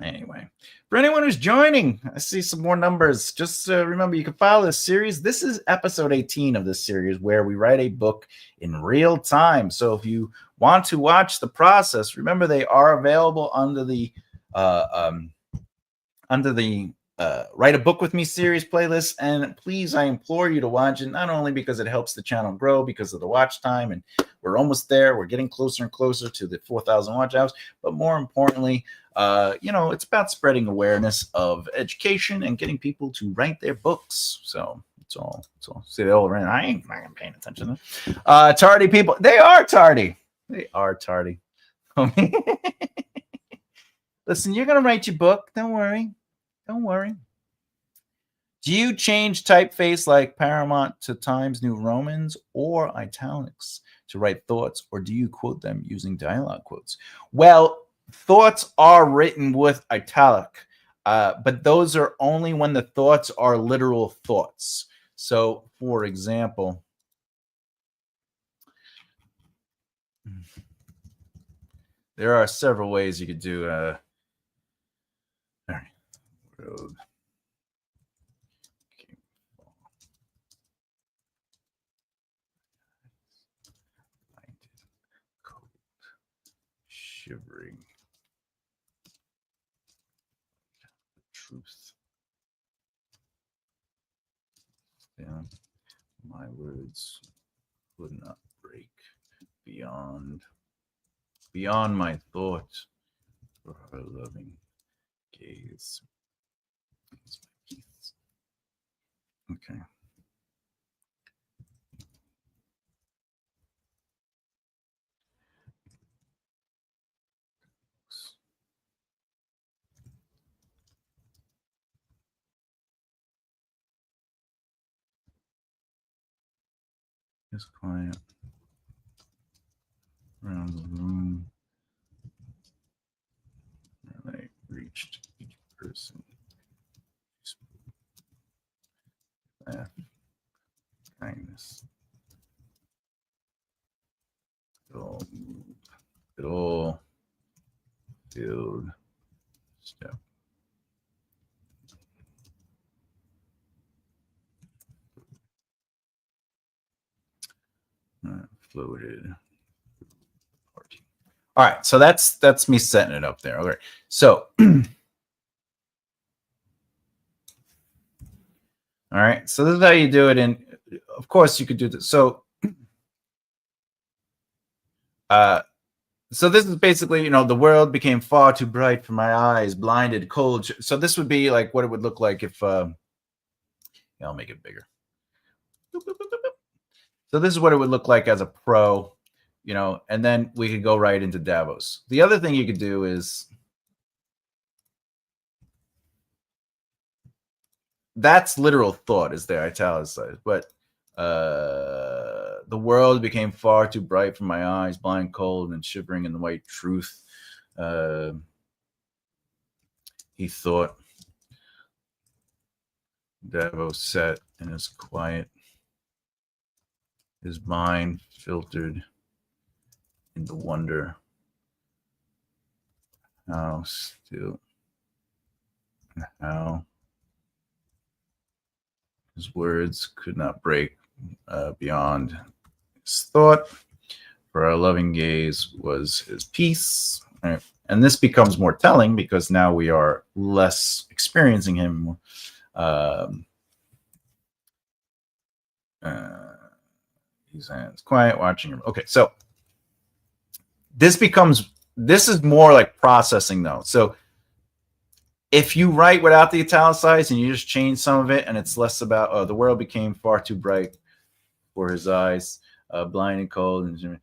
A: Anyway, for anyone who's joining, I see some more numbers. Just remember, you can follow this series. This is episode 18 of this series where we write a book in real time. So if you want to watch the process, remember they are available under the Write a Book With Me series playlist. And please, I implore you to watch it, not only because it helps the channel grow because of the watch time, and we're almost there. We're getting closer and closer to the 4,000 watch hours. But more importantly, it's about spreading awareness of education and getting people to write their books. So it's all. See, they all ran. I ain't paying attention to them. Tardy people. They are tardy. They are tardy. Listen, you're going to write your book. Don't worry. Don't worry. Do you change typeface like Paramount to Times New Romans or italics to write thoughts, or do you quote them using dialogue quotes? Well, thoughts are written with italic, but those are only when the thoughts are literal thoughts. So, for example, there are several ways you could do all right. Road. Shivering. My words would not break beyond my thought, for her loving gaze. Okay. Just quiet around the room. And I reached each person. Laugh, kindness. It all moved. It all filled step. Floated. Party. All right, so that's me setting it up there. Okay, so all right, so this is how you do it. And of course, you could do this. So, so this is basically, the world became far too bright for my eyes, blinded, cold. So this would be like what it would look like if, I'll make it bigger. So this is what it would look like as a pro, and then we could go right into Davos. The other thing you could do is, that's literal thought is there italicized, but the world became far too bright for my eyes, blind, cold, and shivering in the white truth. He thought. Davos sat in his quiet, his mind filtered in the wonder how still, how his words could not break beyond his thought, for our loving gaze was his peace. Right? And this becomes more telling because now we are less experiencing him. His hands quiet, watching him. Okay, so this is more like processing though. So if you write without the italicized and you just change some of it, and it's less about the world became far too bright for his eyes, blind and cold, and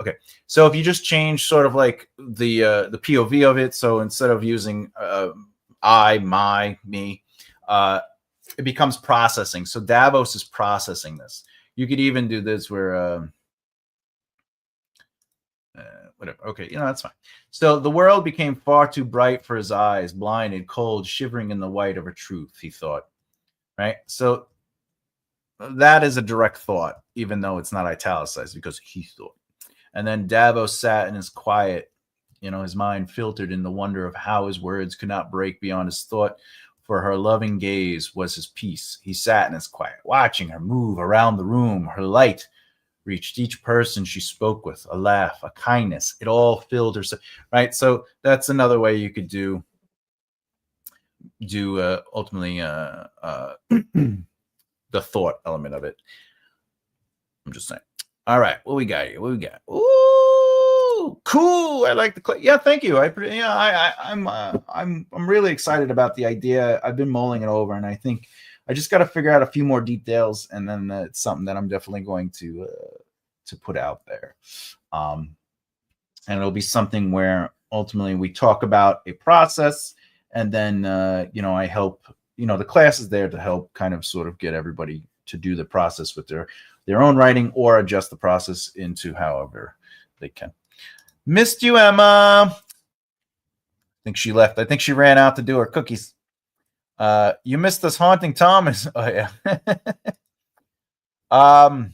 A: okay. So if you just change sort of like the POV of it, so instead of using I, my, me, it becomes processing. So Davos is processing this. You could even do this where whatever. Okay, that's fine. So the world became far too bright for his eyes, blinded, cold, shivering in the white of a truth, he thought. Right? So that is a direct thought, even though it's not italicized, because he thought. And then Davos sat in his quiet, his mind filtered in the wonder of how his words could not break beyond his thought, for her loving gaze was his peace. He sat in his quiet, watching her move around the room. Her light reached each person she spoke with, a laugh, a kindness. It all filled her. Right? So that's another way you could do ultimately the thought element of it. I'm just saying. All right, what we got here? What we got? Ooh, cool! I like the yeah. Thank you. I'm really excited about the idea. I've been mulling it over, and I think I just got to figure out a few more details, and then it's something that I'm definitely going to put out there. And it'll be something where ultimately we talk about a process, and then I help. The class is there to help kind of sort of get everybody to do the process with their own writing or adjust the process into however they can. Missed you, Emma. I think she left. I think she ran out to do her cookies. You missed us haunting Thomas. Oh yeah. All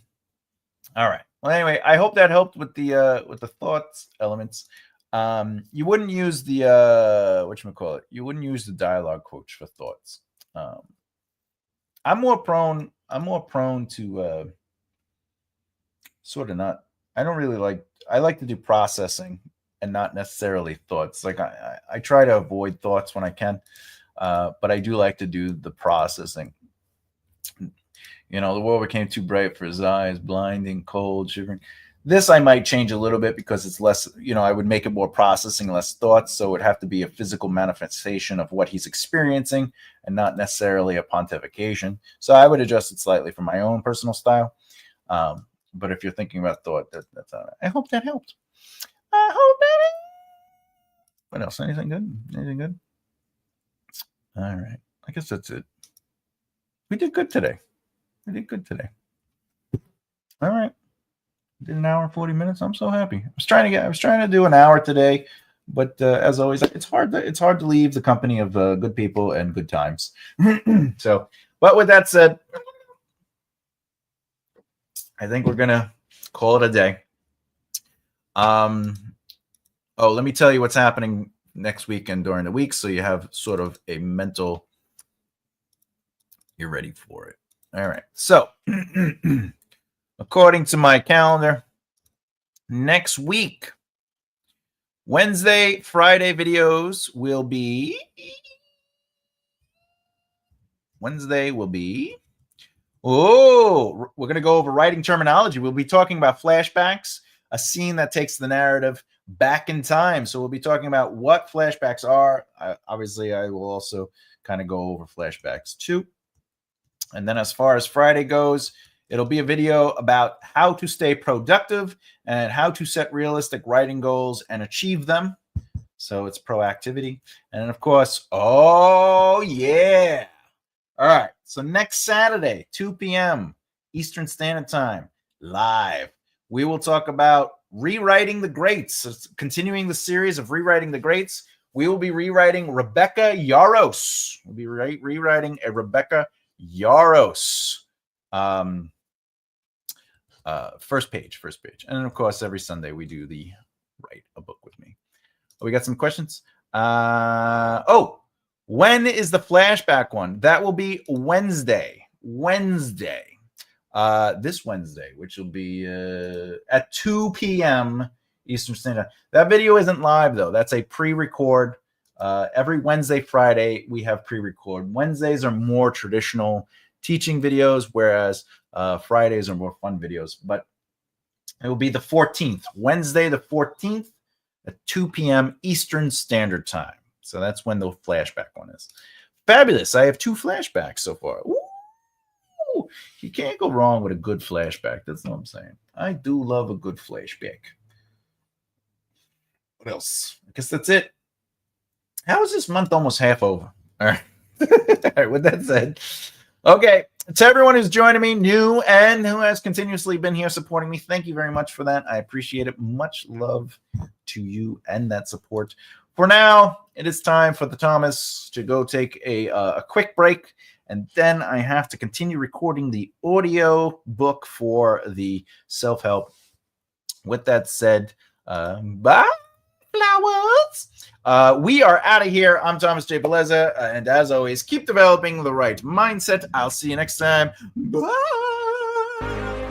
A: right. Well, anyway, I hope that helped with the thoughts elements. You wouldn't use the whatchamacallit. You wouldn't use the dialogue coach for thoughts. I'm more prone to sort of not. I don't really like. I like to do processing and not necessarily thoughts. Like I try to avoid thoughts when I can, but I do like to do the processing. The world became too bright for his eyes, blinding, cold, shivering. This I might change a little bit because it's less, I would make it more processing, less thoughts. So it would have to be a physical manifestation of what he's experiencing and not necessarily a pontification. So I would adjust it slightly for my own personal style. But if you're thinking about thought, that's all right. I hope that helped. I hope that. What else? Anything good? Anything good? All right. I guess that's it. We did good today. All right. Did an hour and 40 minutes. I'm so happy. I was trying to do an hour today, but as always, it's hard to leave the company of good people and good times. So, but with that said, I think we're gonna call it a day. Let me tell you what's happening next week and during the week, so you have sort of a mental. You're ready for it. All right. So, according to my calendar, next week, Wednesday, Friday videos will be. We're going to go over writing terminology. We'll be talking about flashbacks, a scene that takes the narrative back in time. So we'll be talking about what flashbacks are. Obviously, I will also kind of go over flashbacks too. And then as far as Friday goes, it'll be a video about how to stay productive and how to set realistic writing goals and achieve them. So it's proactivity. And then, of course, oh, yeah. All right. So next Saturday, 2 p.m. Eastern Standard Time, live, we will talk about rewriting the greats. So continuing the series of rewriting the greats, we will be rewriting Rebecca Yarros. We'll be rewriting a Rebecca Yarros. First page. And then, of course, every Sunday we do the Write a Book with Me. We got some questions. When is the flashback one? That will be Wednesday. This Wednesday, which will be at 2 p.m. Eastern Standard Time. That video isn't live, though. That's a pre-record. Every Wednesday, Friday, we have pre-record. Wednesdays are more traditional teaching videos, whereas Fridays are more fun videos. But it will be the 14th, Wednesday the 14th at 2 p.m. Eastern Standard Time. So that's when the flashback one is. Fabulous. I have 2 flashbacks so far. Ooh, you can't go wrong with a good flashback. That's what I'm saying. I do love a good flashback. What else? I guess that's it. How is this month almost half over? All right. All right, with that said, okay, to everyone who's joining me, new and who has continuously been here supporting me, thank you very much for that. I appreciate it. Much love to you and that support. For now, it is time for the Thomas to go take a quick break, and then I have to continue recording the audio book for the self-help. With that said, bye, flowers. We are out of here. I'm Thomas J. Bellezza, and as always, keep developing the right mindset. I'll see you next time. Bye.